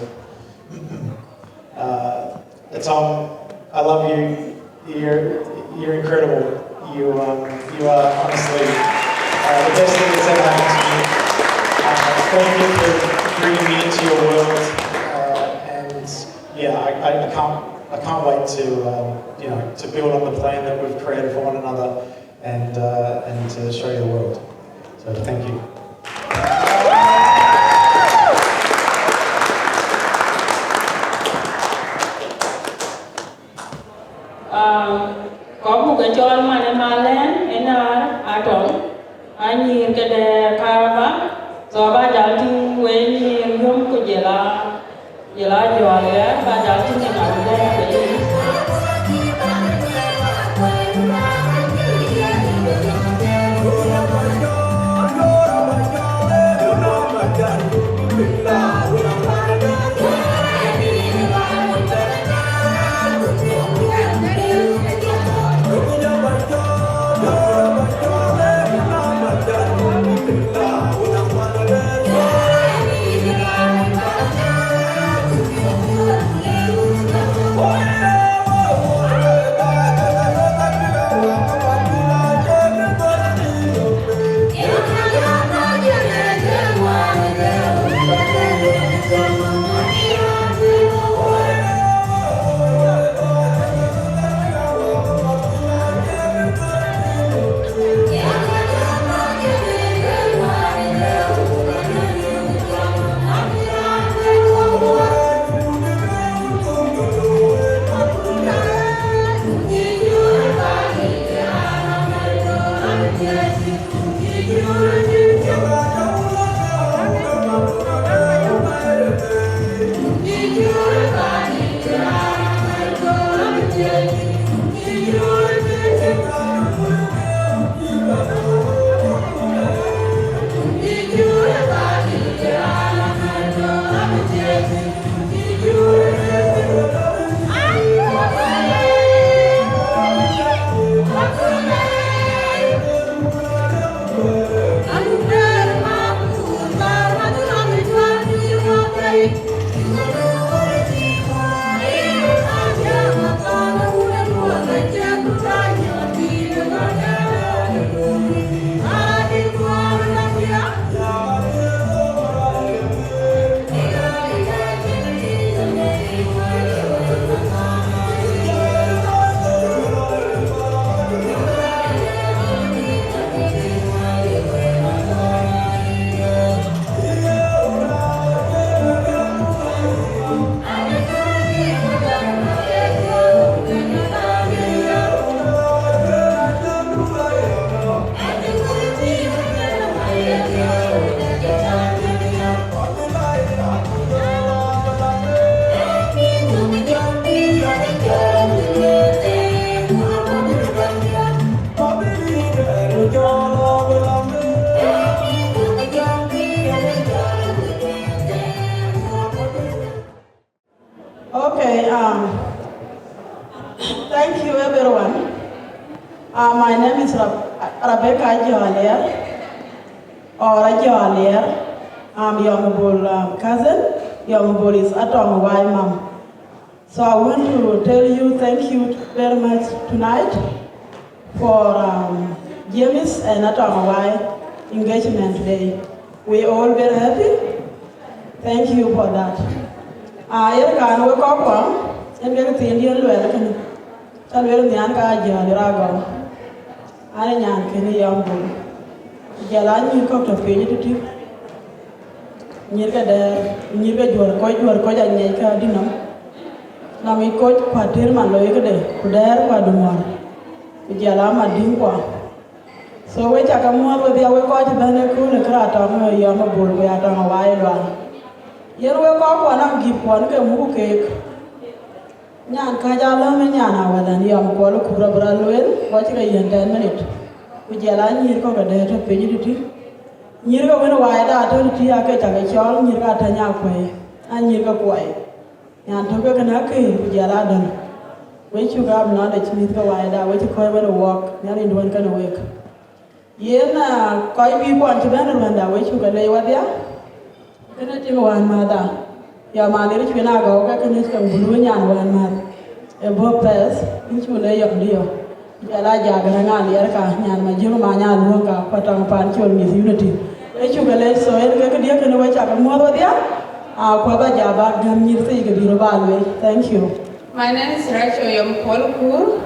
Atong, I love you. You're incredible. You are honestly the best thing that's ever happened to me. Thank you for bringing me into your world, I can't wait to build on the plan that we've created for one another and to show you the world. So thank you. Có một cái chọn mà nó mà lên em là Atong anh nhìn cái đề carava do ba giáo tin quên nhìn hôm của giờ là giờ là ba giáo tin này nào đây cái Wow. Thank you, everyone. My name is Rebecca Jolier, or Jolier. I'm your cousin. Your is Atong Wai Mom. So I want to tell you thank you very much tonight for James and Atong Wai engagement today. We all very happy. Thank you for that. I can work up and get the Indian welcome. Tell me the Anka Jalago. I am young boy. Jalani cooked a penny. Nirga there, Nirga Jorkoja Naka Dinam. Nami coach Patirma Loikade, Kudar Padumar. Jalama Dinkwa. So we take a more with the other coach Beneku, the Kratom, Yama Bull, we are Atong Wai Lual. Yen we ko na give one ke mu cake. Nyan ka ja lo me nyana wadan yam ko lo kubra bra loel wati ka yen 10 minute. Ku jala nyir ko ga de to pe nyiti. Nyir ko wena wa da to ti ya ke ta ke chol nyir ka ta nya kwe. An nyir ka kwai. Nyan to ke na ke ku jala dan. We chu ga na de chimi ka wa da we ti ko we walk nyari ndwan ka no wek. Yen ko bi ko an ti ben rwanda we chu ga le wa dia. Kena tingo wan mada. Ya mali ri china go ka kena chang bulu nyan wan mad. E bo pes inchu le yo dio. Ya la ja ga na li ka nyan ma jiru ma nyan lu ka patang pan chol mi unity. E chu ga le so en ka dia kena wa cha ka mo ro dia. A ko ba ja ba gam ni se ga biro ba le. Thank you. My name is Rachel Yom Polkur.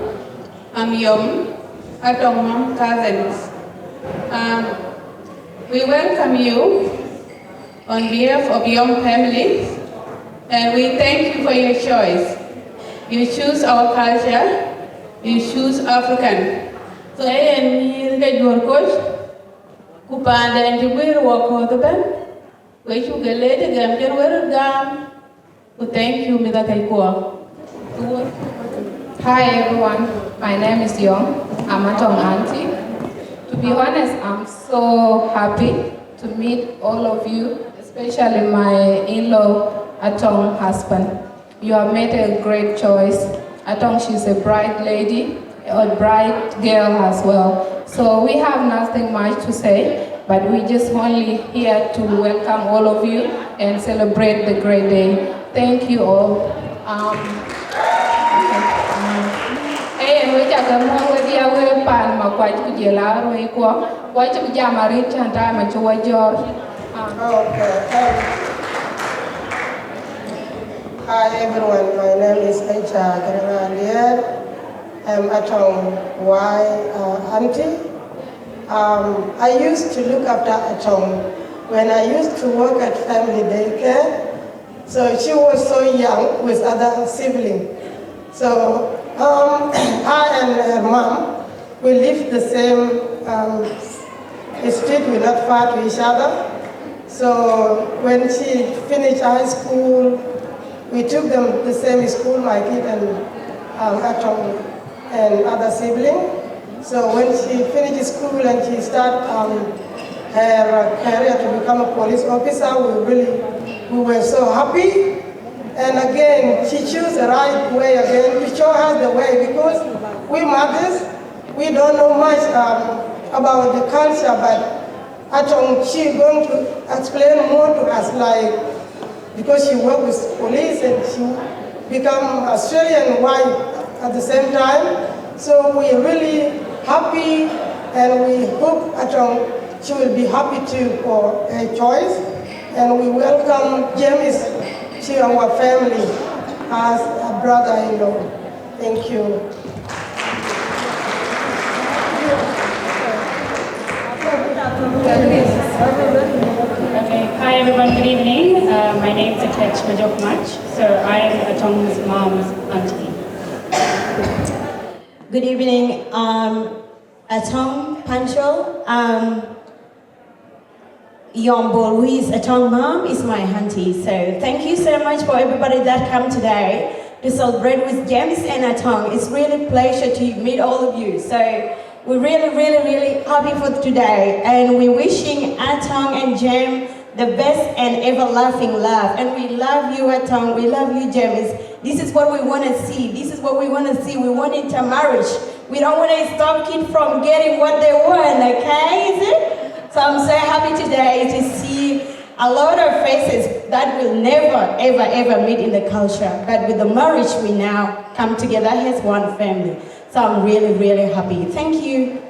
I'm Yom Atong Mom cousins. We welcome you on behalf of your family, and we thank you for your choice. You choose our culture, you choose African. So I am here your coach, Kupanda and Jibuir walk the band, which you get later, Gamger, Gam. Thank you, Mr. Kaikua. Hi everyone, my name is Yong. I'm Atong Auntie. To be honest, I'm so happy to meet all of you, especially my in-law, Atong husband. You have made a great choice. Atong, she's a bright lady, a bright girl as well. So we have nothing much to say, but we just only here to welcome all of you and celebrate the great day. Thank you all. We just more with the away pan, my quite good yellow, we go. Why to jam rich and time at your George? Hi everyone, my name is Aisha Grenadier. I'm Atong Wai Auntie. I used to look after Atong when I used to work at family daycare. So she was so young with other siblings. So I and her mom, we lived the same street, we're not far to each other. So when she finished high school, we took them the same school, my kid and Atong and other siblings. So when she finished school and she started her career to become a police officer, we were so happy. And again, she chose the right way again to show us the way, because we mothers, we don't know much about the culture, but Atong, she's going to explain more to us, like, because she worked with police and she become Australian wife at the same time. So we're really happy, and we hope Atong, she will be happy too for her choice. And we welcome James to our family as a brother-in-law. Thank you. Okay. Hi everyone, good evening. My name is Atech Majokmach. So I am Atong's mom's auntie. Good evening, Atong Pancho. Yombo, who is Atong mom, is my auntie. So thank you so much for everybody that come today to celebrate with James and Atong. It's really a pleasure to meet all of you. So we're really happy for today, and we're wishing Atong and James the best and everlasting love. And we love you, Atong. We love you, James. This is what we want to see. This is what we want to see. We want intermarriage. We don't want to stop kids from getting what they want, okay? Is it? So I'm so happy today to see a lot of faces that will never, ever, ever meet in the culture. But with the marriage, we now come together as one family. So I'm really, really happy. Thank you.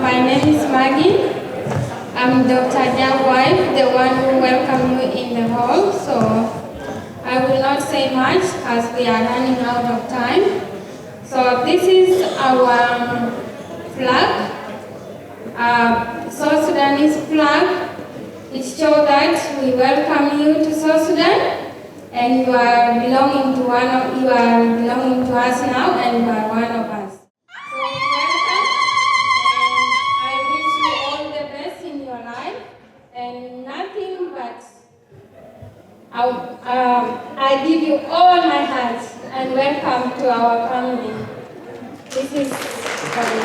My name is Maggie. I'm Dr. Atong wife, the one who welcomed you in the hall. So I will not say much as we are running out of time. So this is our flag, South Sudanese flag. It shows that we welcome you to South Sudan, and you are belonging to us now, and you are one of us. So welcome, and I wish you all the best in your life, and nothing but I give you all my heart and welcome to our family. This is for you.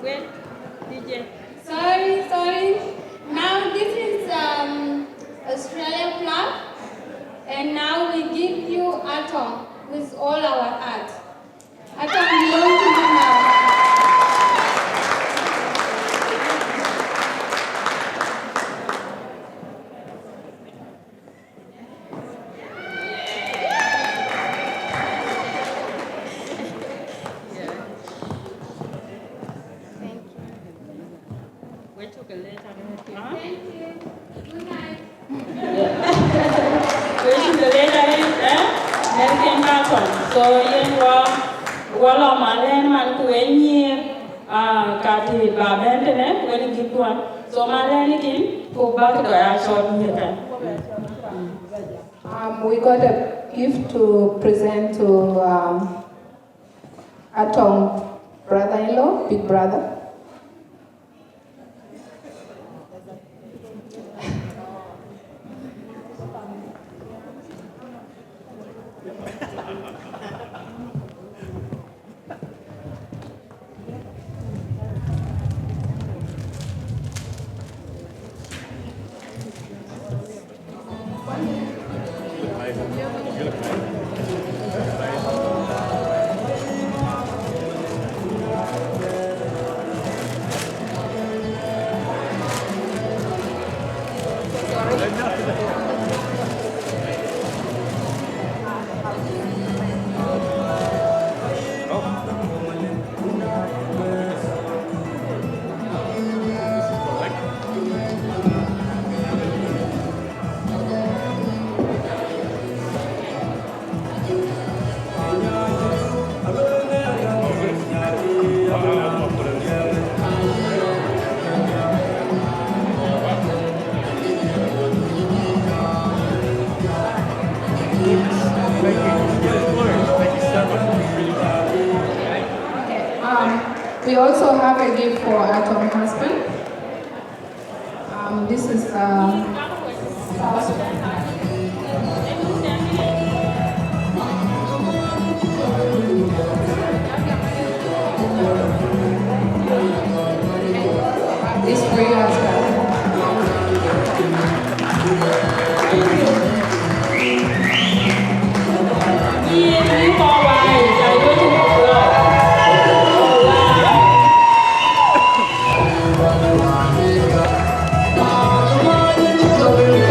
Wait, DJ. Sorry. Now this is Australian flag, and now we give you Atong with all our heart. Atong belongs to you now. So yen wala malen man ku enye kati ba bentene when give one so malen kin for back to ya short me kan. We got a gift to present to Atong brother-in-law, big brother. We also have a gift for Atong's husband. This is this for you as well. Thank you.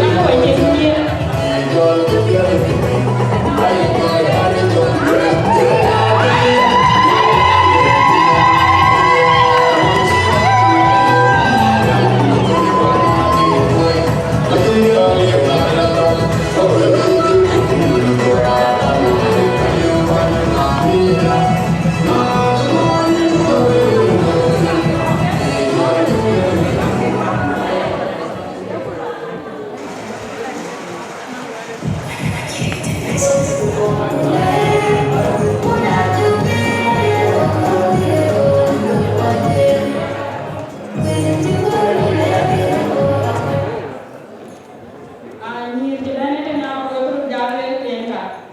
Ni jalan itu nak berjalan dengan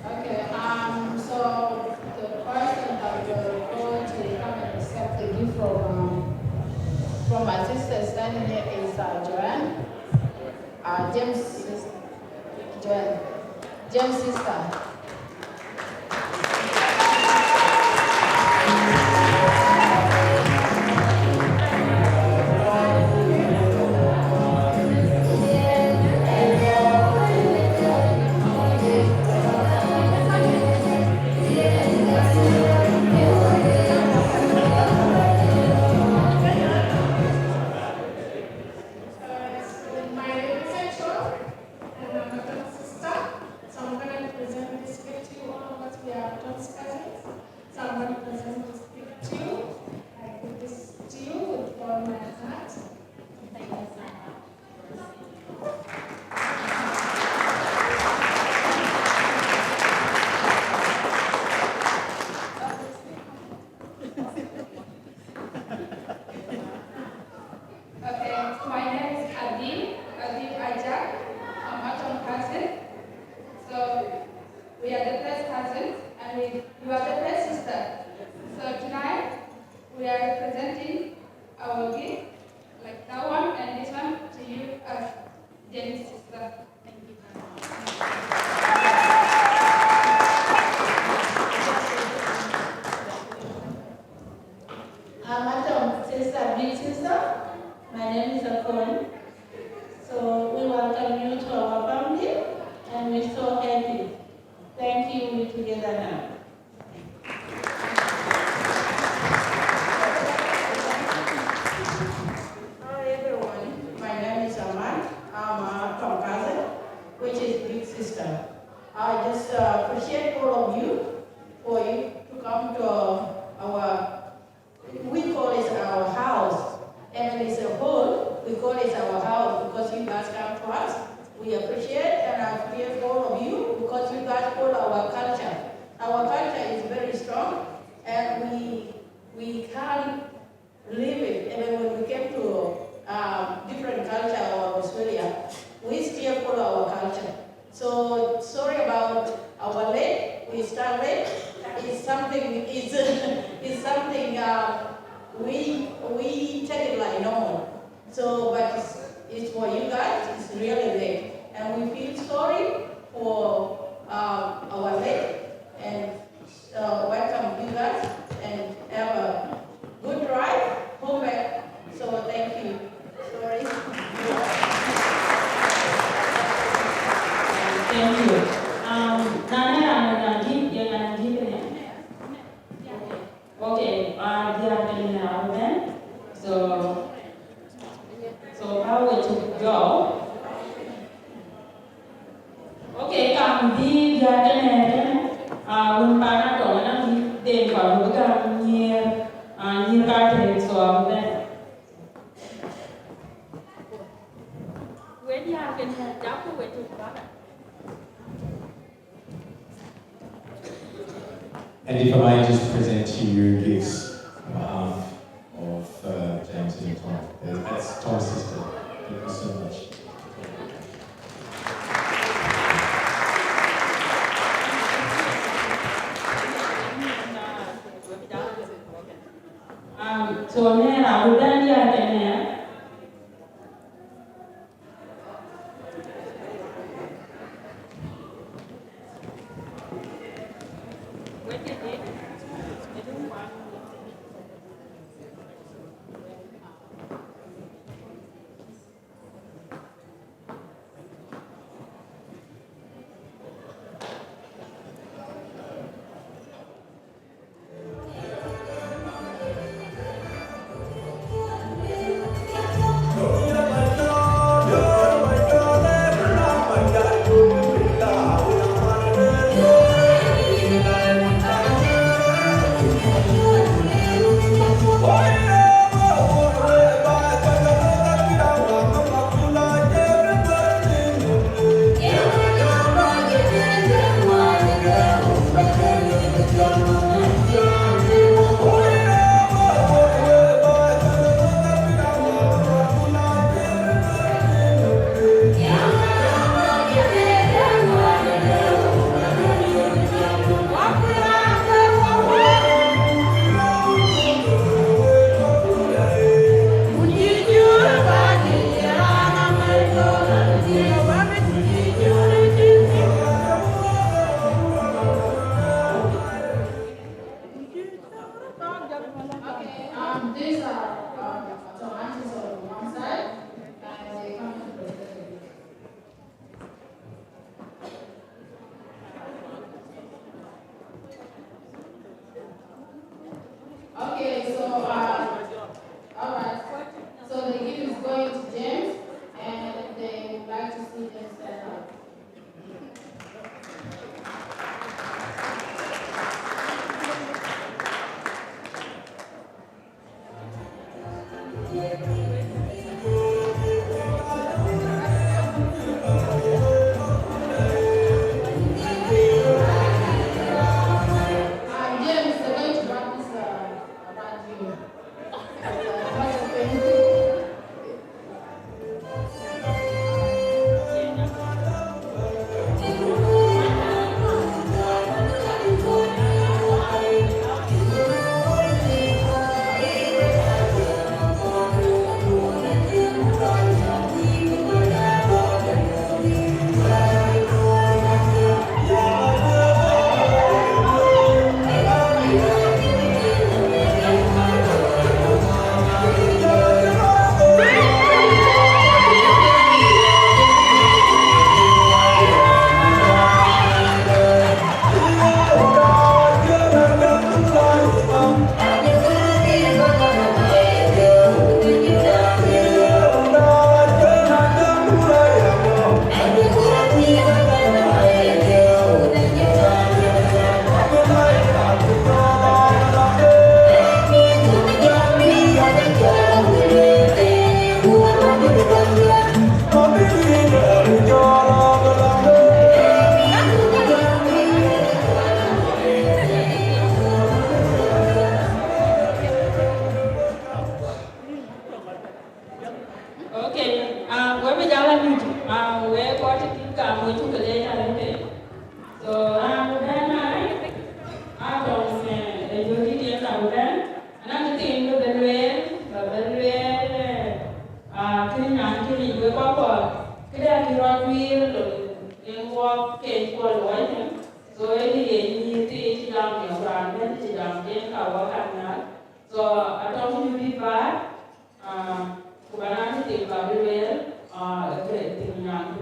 Okay, so the person that we're going to come and accept the gift from my sister standing here is Joanne, James, Joanne, James' sister. My name is Atong, and I'm Atong's sister. So I'm going to present this gift to you, all of us. We are Atong's cousins. So I'm going to present this gift to you. I give this to you with all my heart. Thank you so much. Okay, my name is Adil Ajak. I'm Atong cousin. So we are the first cousins, and you are the first sister. So tonight we are presenting our gift, like that one and this one, to you as Jenny's sister. Thank you very much. I'm Atong's sister, big sister. My name is Akon. So we welcome you to our family, and we're so happy. Thank you. We're together now. Hi everyone, my name is Aman. I'm from cousin, which is big sister. I just appreciate all of you for you to come to our, we call it our house. And it's a home, we call it our house because you guys come to us. We appreciate and I appreciate all of you because you guys follow our culture. Our culture is very strong and we can't leave it. Even when we came to different culture or Australia, we still follow our culture. So sorry about our late. We start late. It's something. It's something. We take it like normal. So, but it's for you guys. It's really late, and we feel sorry for our late. And welcome you guys, and have a good ride home back. So thank you. Sorry. Thank you. Nana Najib, yang Najib ni. Okay, dia akan now then. So how we to go? Okay, come di dia akan unpana tu mana di depan bukan near garden so then. When you are going to jump away to the And if I may just present to you gifts on behalf of James and Tom. That's Tom's sister. Thank you so much. So now we're done here. These are some aunties on one side, and they come to present the gift. Okay, so, all right. So the gift is going to James, and they would like to see them stand up. James, they're going to wrap this around you. Okay, where we jalan ni? Where kau cakap kamu itu kerja jalan tu. So, dan Atong jadi dia tahu dan, anak kita ini berluar, kini yang kini juga apa? Kita kira wir, yang walk ke sekolah luar ni. So, ini sidang yang beran, sidang yang kawakannya. So, Atong jadi bad. Kebanyakan itu berluar, kerja yang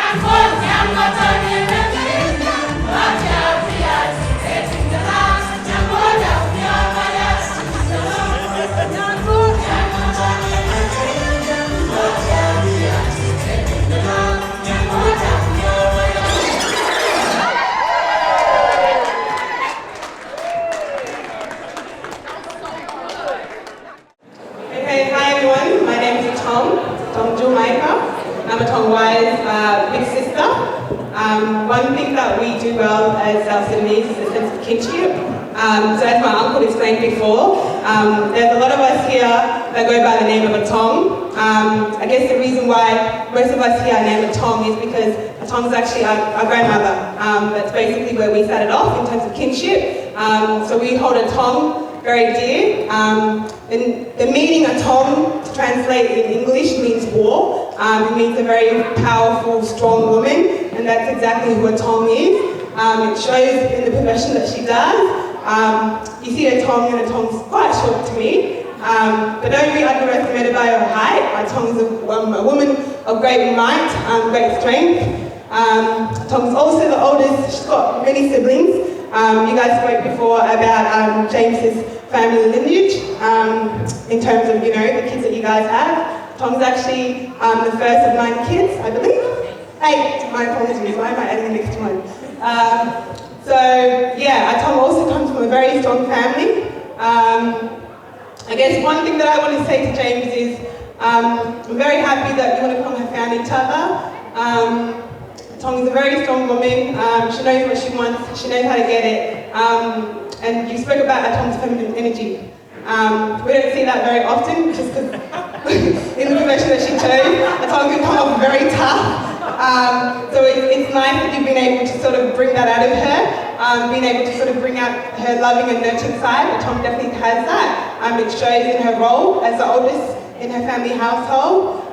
Okay, hi everyone. My name is Atong Wai. I'm Atong Wai's big sister. One thing that we do well as South Sudanese is a sense of kinship. So as my uncle explained before, there's a lot of us here that go by the name of Atong. I guess the reason why most of us here are named Atong is because Atong is actually our grandmother. That's basically where we started off in terms of kinship. So we hold Atong very dear. The meaning Atong, to translate in English, means war. It means a very powerful, strong woman, and that's exactly who Atong is. It shows in the profession that she does. You see Atong, and Atong's quite short to me, but don't be underestimated by her height. Atong is a woman of great might, great strength. Atong's also the oldest. She's got many siblings. You guys spoke before about James's family lineage in terms of, the kids that you guys have. Tom's actually the first of 9 kids, I believe. 8, my apologies, why am I adding the next one? Tom also comes from a very strong family. I guess one thing that I want to say to James is I'm very happy that you and Tom have found each other. Tom is a very strong woman. She knows what she wants. She knows how to get it. And you spoke about Tom's feminine energy. We don't see that very often, just because in the profession that she chose, Tom can come off very tough. So it's nice that you've been able to sort of bring that out of her, being able to sort of bring out her loving and nurturing side. Tom definitely has that. It shows in her role as the oldest in her family household.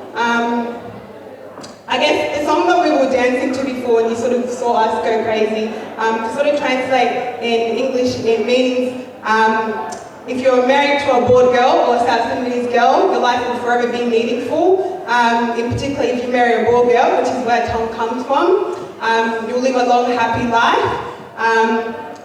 I guess the song that we were dancing to before, and you sort of saw us go crazy, to sort of translate in English, it means if you're married to a bored girl or a South Sudanese girl, your life will forever be meaningful. In particular, if you marry a bored girl, which is where Tom comes from, you'll live a long, happy life.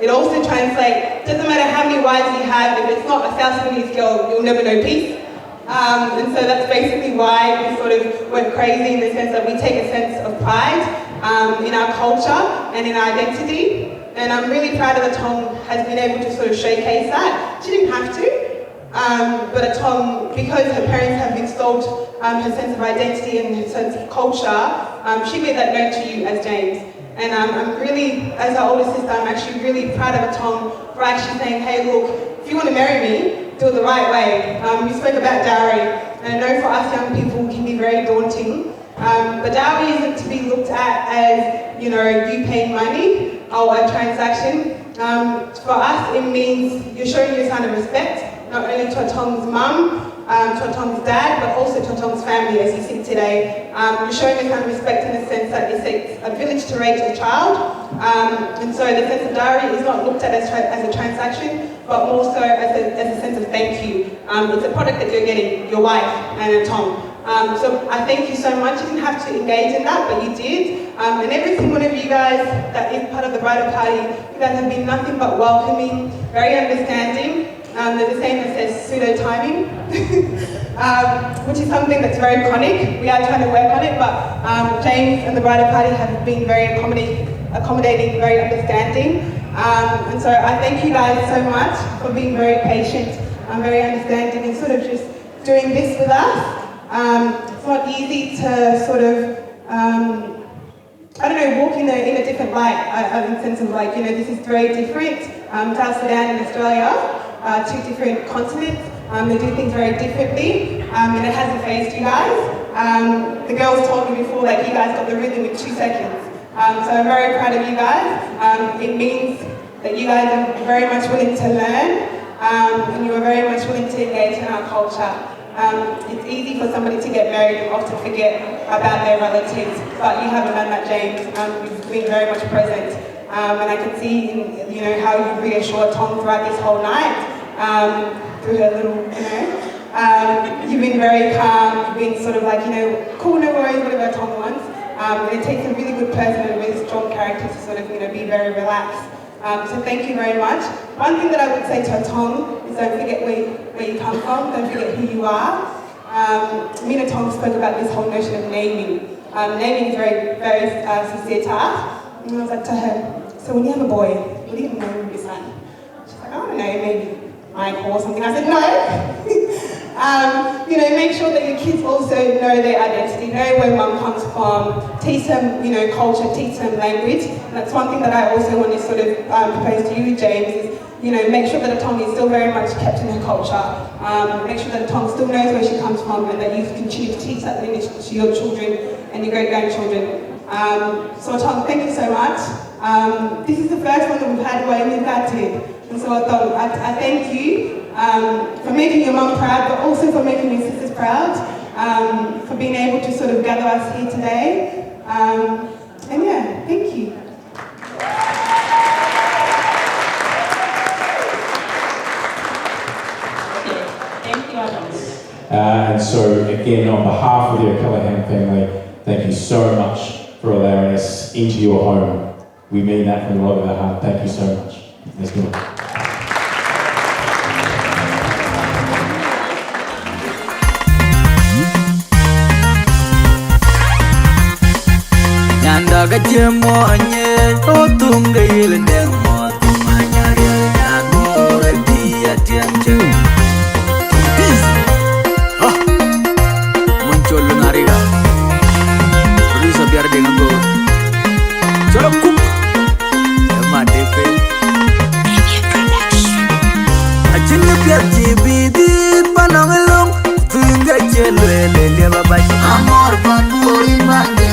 It also translates, doesn't matter how many wives you have, if it's not a South Sudanese girl, you'll never know peace. And so that's basically why we sort of went crazy in the sense that we take a sense of pride in our culture and in our identity. And I'm really proud that Atong has been able to sort of showcase that. She didn't have to, but Atong, because her parents have installed her sense of identity and her sense of culture, she made that known to you as James. And I'm really, as her older sister, I'm actually really proud of Atong for actually saying, hey look, if you want to marry me, do it the right way. You spoke about dowry, and I know for us young people it can be very daunting. But dowry isn't to be looked at as, you paying money or a transaction. For us, it means you're showing your sign of respect, not only to Atong's mum, to Atong's dad, but also to Atong's family, as you see today. You're showing a kind of respect in the sense that it takes a village to raise a child. And so the sense of dowry is not looked at as a transaction, but more so as a sense of thank you. It's a product that you're getting, your wife and Atong. So I thank you so much. You didn't have to engage in that, but you did. And every single one of you guys that is part of the bridal party, you guys have been nothing but welcoming, very understanding. There's a saying that says pseudo-timing, which is something that's very iconic. We are trying to work on it, but James and the bridal party have been very accommodating, very understanding. And so I thank you guys so much for being very patient and very understanding and sort of just doing this with us. It's not easy to sort of, walk in a different light, in the sense of this is very different. South Sudan and Australia are 2 different continents. They do things very differently, and it hasn't phased you guys. The girls told me before, you guys got the rhythm in 2 seconds. So I'm very proud of you guys. It means that you guys are very much willing to learn, and you are very much willing to engage in our culture. It's easy for somebody to get married and often forget about their relatives, but you haven't done that, James. You've been very much present, and I can see in, how you reassure Tom throughout this whole night, through her little, you've been very calm. You've been sort of cool, no worries, whatever Tom wants. And it takes a really good person and a really strong character to sort of, be very relaxed. So thank you very much. One thing that I would say to Atong is don't forget where you come from, don't forget who you are. Me and Atong spoke about this whole notion of naming. Naming is very, very sincere to us. And I was like to her, so when you have a boy, what do you name your son? She's like, I don't know, maybe Michael or something. I said, no. Make sure that your kids also know their identity, know where mum comes from, teach them, culture, teach them language. And that's one thing that I also want to sort of propose to you, James, is, make sure that Atong is still very much kept in her culture. Make sure that Atong still knows where she comes from and that you continue to teach that lineage to your children and your great-grandchildren. So Atong, thank you so much. This is the first one that we've had where you've invited. And so Atong, I thank you for making your mum proud, but also for making your sisters proud, for being able to sort of gather us here today. And yeah, thank you. Thank you, Adams. And so again, on behalf of the O'Callaghan family, thank you so much for allowing us into your home. We mean that from the bottom of our heart. Thank you so much. Let's do it. Nyanda gajemo anye otunga ile demo tumanyari anore dia tianche this muncul ngariga producer biar dengan go cholo kup ema depe ajinga biar jibidi panangelong tunga chelele le baba amor panduri mande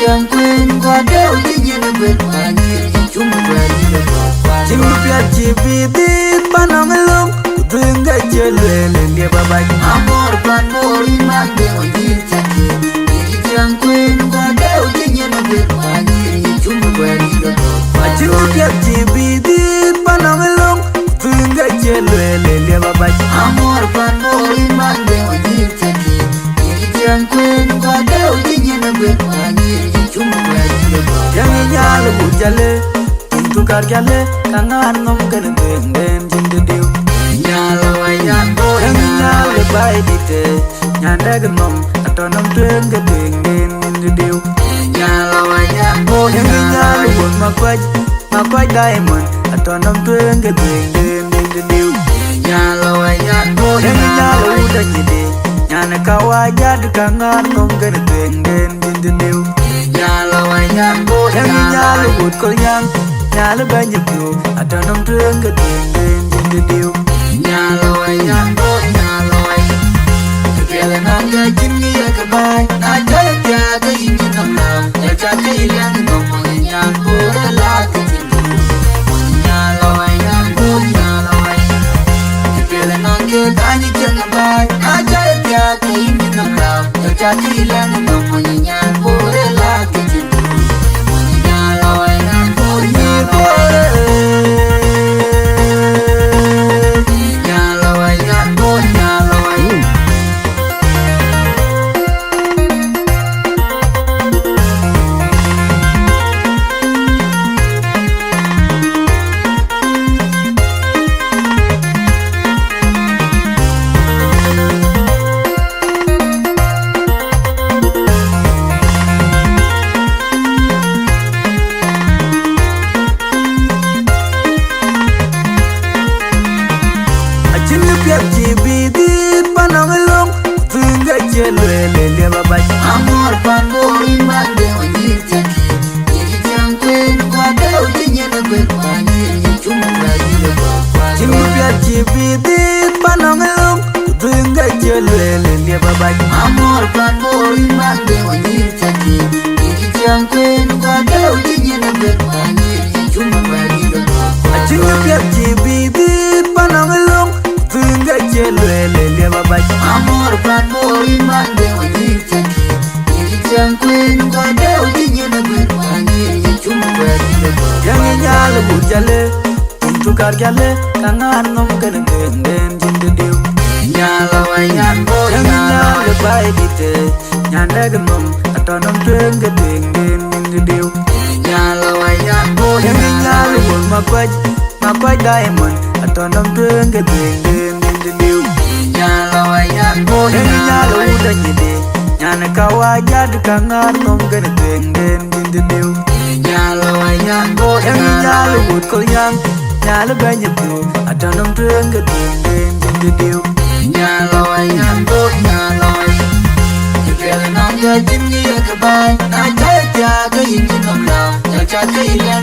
Yang quên qua đeo đi như nó quên qua như chúng về như nó qua chính lúc là chỉ vì đi ban ông luôn thương cái chơi lên đi bà bay amor pandori mang đeo như chắc yang quên qua đeo đi như nó quên qua như chúng về như nó qua chính lúc là chỉ vì đi ban ông luôn thương cái chơi lên đi bà bay amor pandori mang đeo như chắc yang quên qua đeo đi như nó quên qua như yang nyala bujale pintu karjale kangan nom kan benden jindiu nyala wayan bo yang nyala bai dite nyanda genom atau nom tuen ke benden jindiu nyala wayan bo yang nyala bun makwaj diamond atau nom tuen ke benden jindiu nyala wayan bo yang nyala udah jide nyana kawaja kangan nom kan benden jindiu nyala wayan bo yang nyala bud kolyang nyala banyak yo ada nom tueng ke ding jindiu nyala wayan bo nyala wayan kele nang ya jinni ya kabai na jaya ya ke inji nam nam ya cha ke ilang nom nyan bo la ke jinni nyala wayan bo nyala wayan kele nang ya kani jang kabai na jaya ya ke inji nam nam ya cha ke ilang nom nyan bo la ke jinni nyala wayan bo nyala wayan nyala wayan bo nyala wayan amor pandori mande onyir taki yiki jang quên qua đeo đi như nó quên qua như chúng về như nó qua chính lúc là chỉ vì đi ban ông luôn thương cái chơi lên đi bà bay amor pandori mande onyir taki yiki jang quên qua đeo đi như nó quên qua như chúng về như nó qua chính lúc là chỉ vì đi ban ông luôn thương cái chơi lên đi bà bay amor pandori mande onyir taki yang quên qua đeo đi như nó quên qua như chúng về như nó qua yang nyala bujale pintu karjale kangan nom kan benden jindiu nyala wayan bo yang nyala bai dite Nyanda gemum Atonong tueng ke tueng den diu Nyala wayan bo nyala won makwaj diamond Atonong tueng ke tueng den diu Nyala wayan bo nyala uda nyide Nyana kawaja dukangan ngom ke tueng den diu Nyala wayan bo nyala wud kolyang Nyala banyak tu Atonong tueng ke tueng den diu Nyala wayan bo nyala Kaya nong ya jimmy ya kabay na jaya kaya yin jin nam la ya cha kaya yang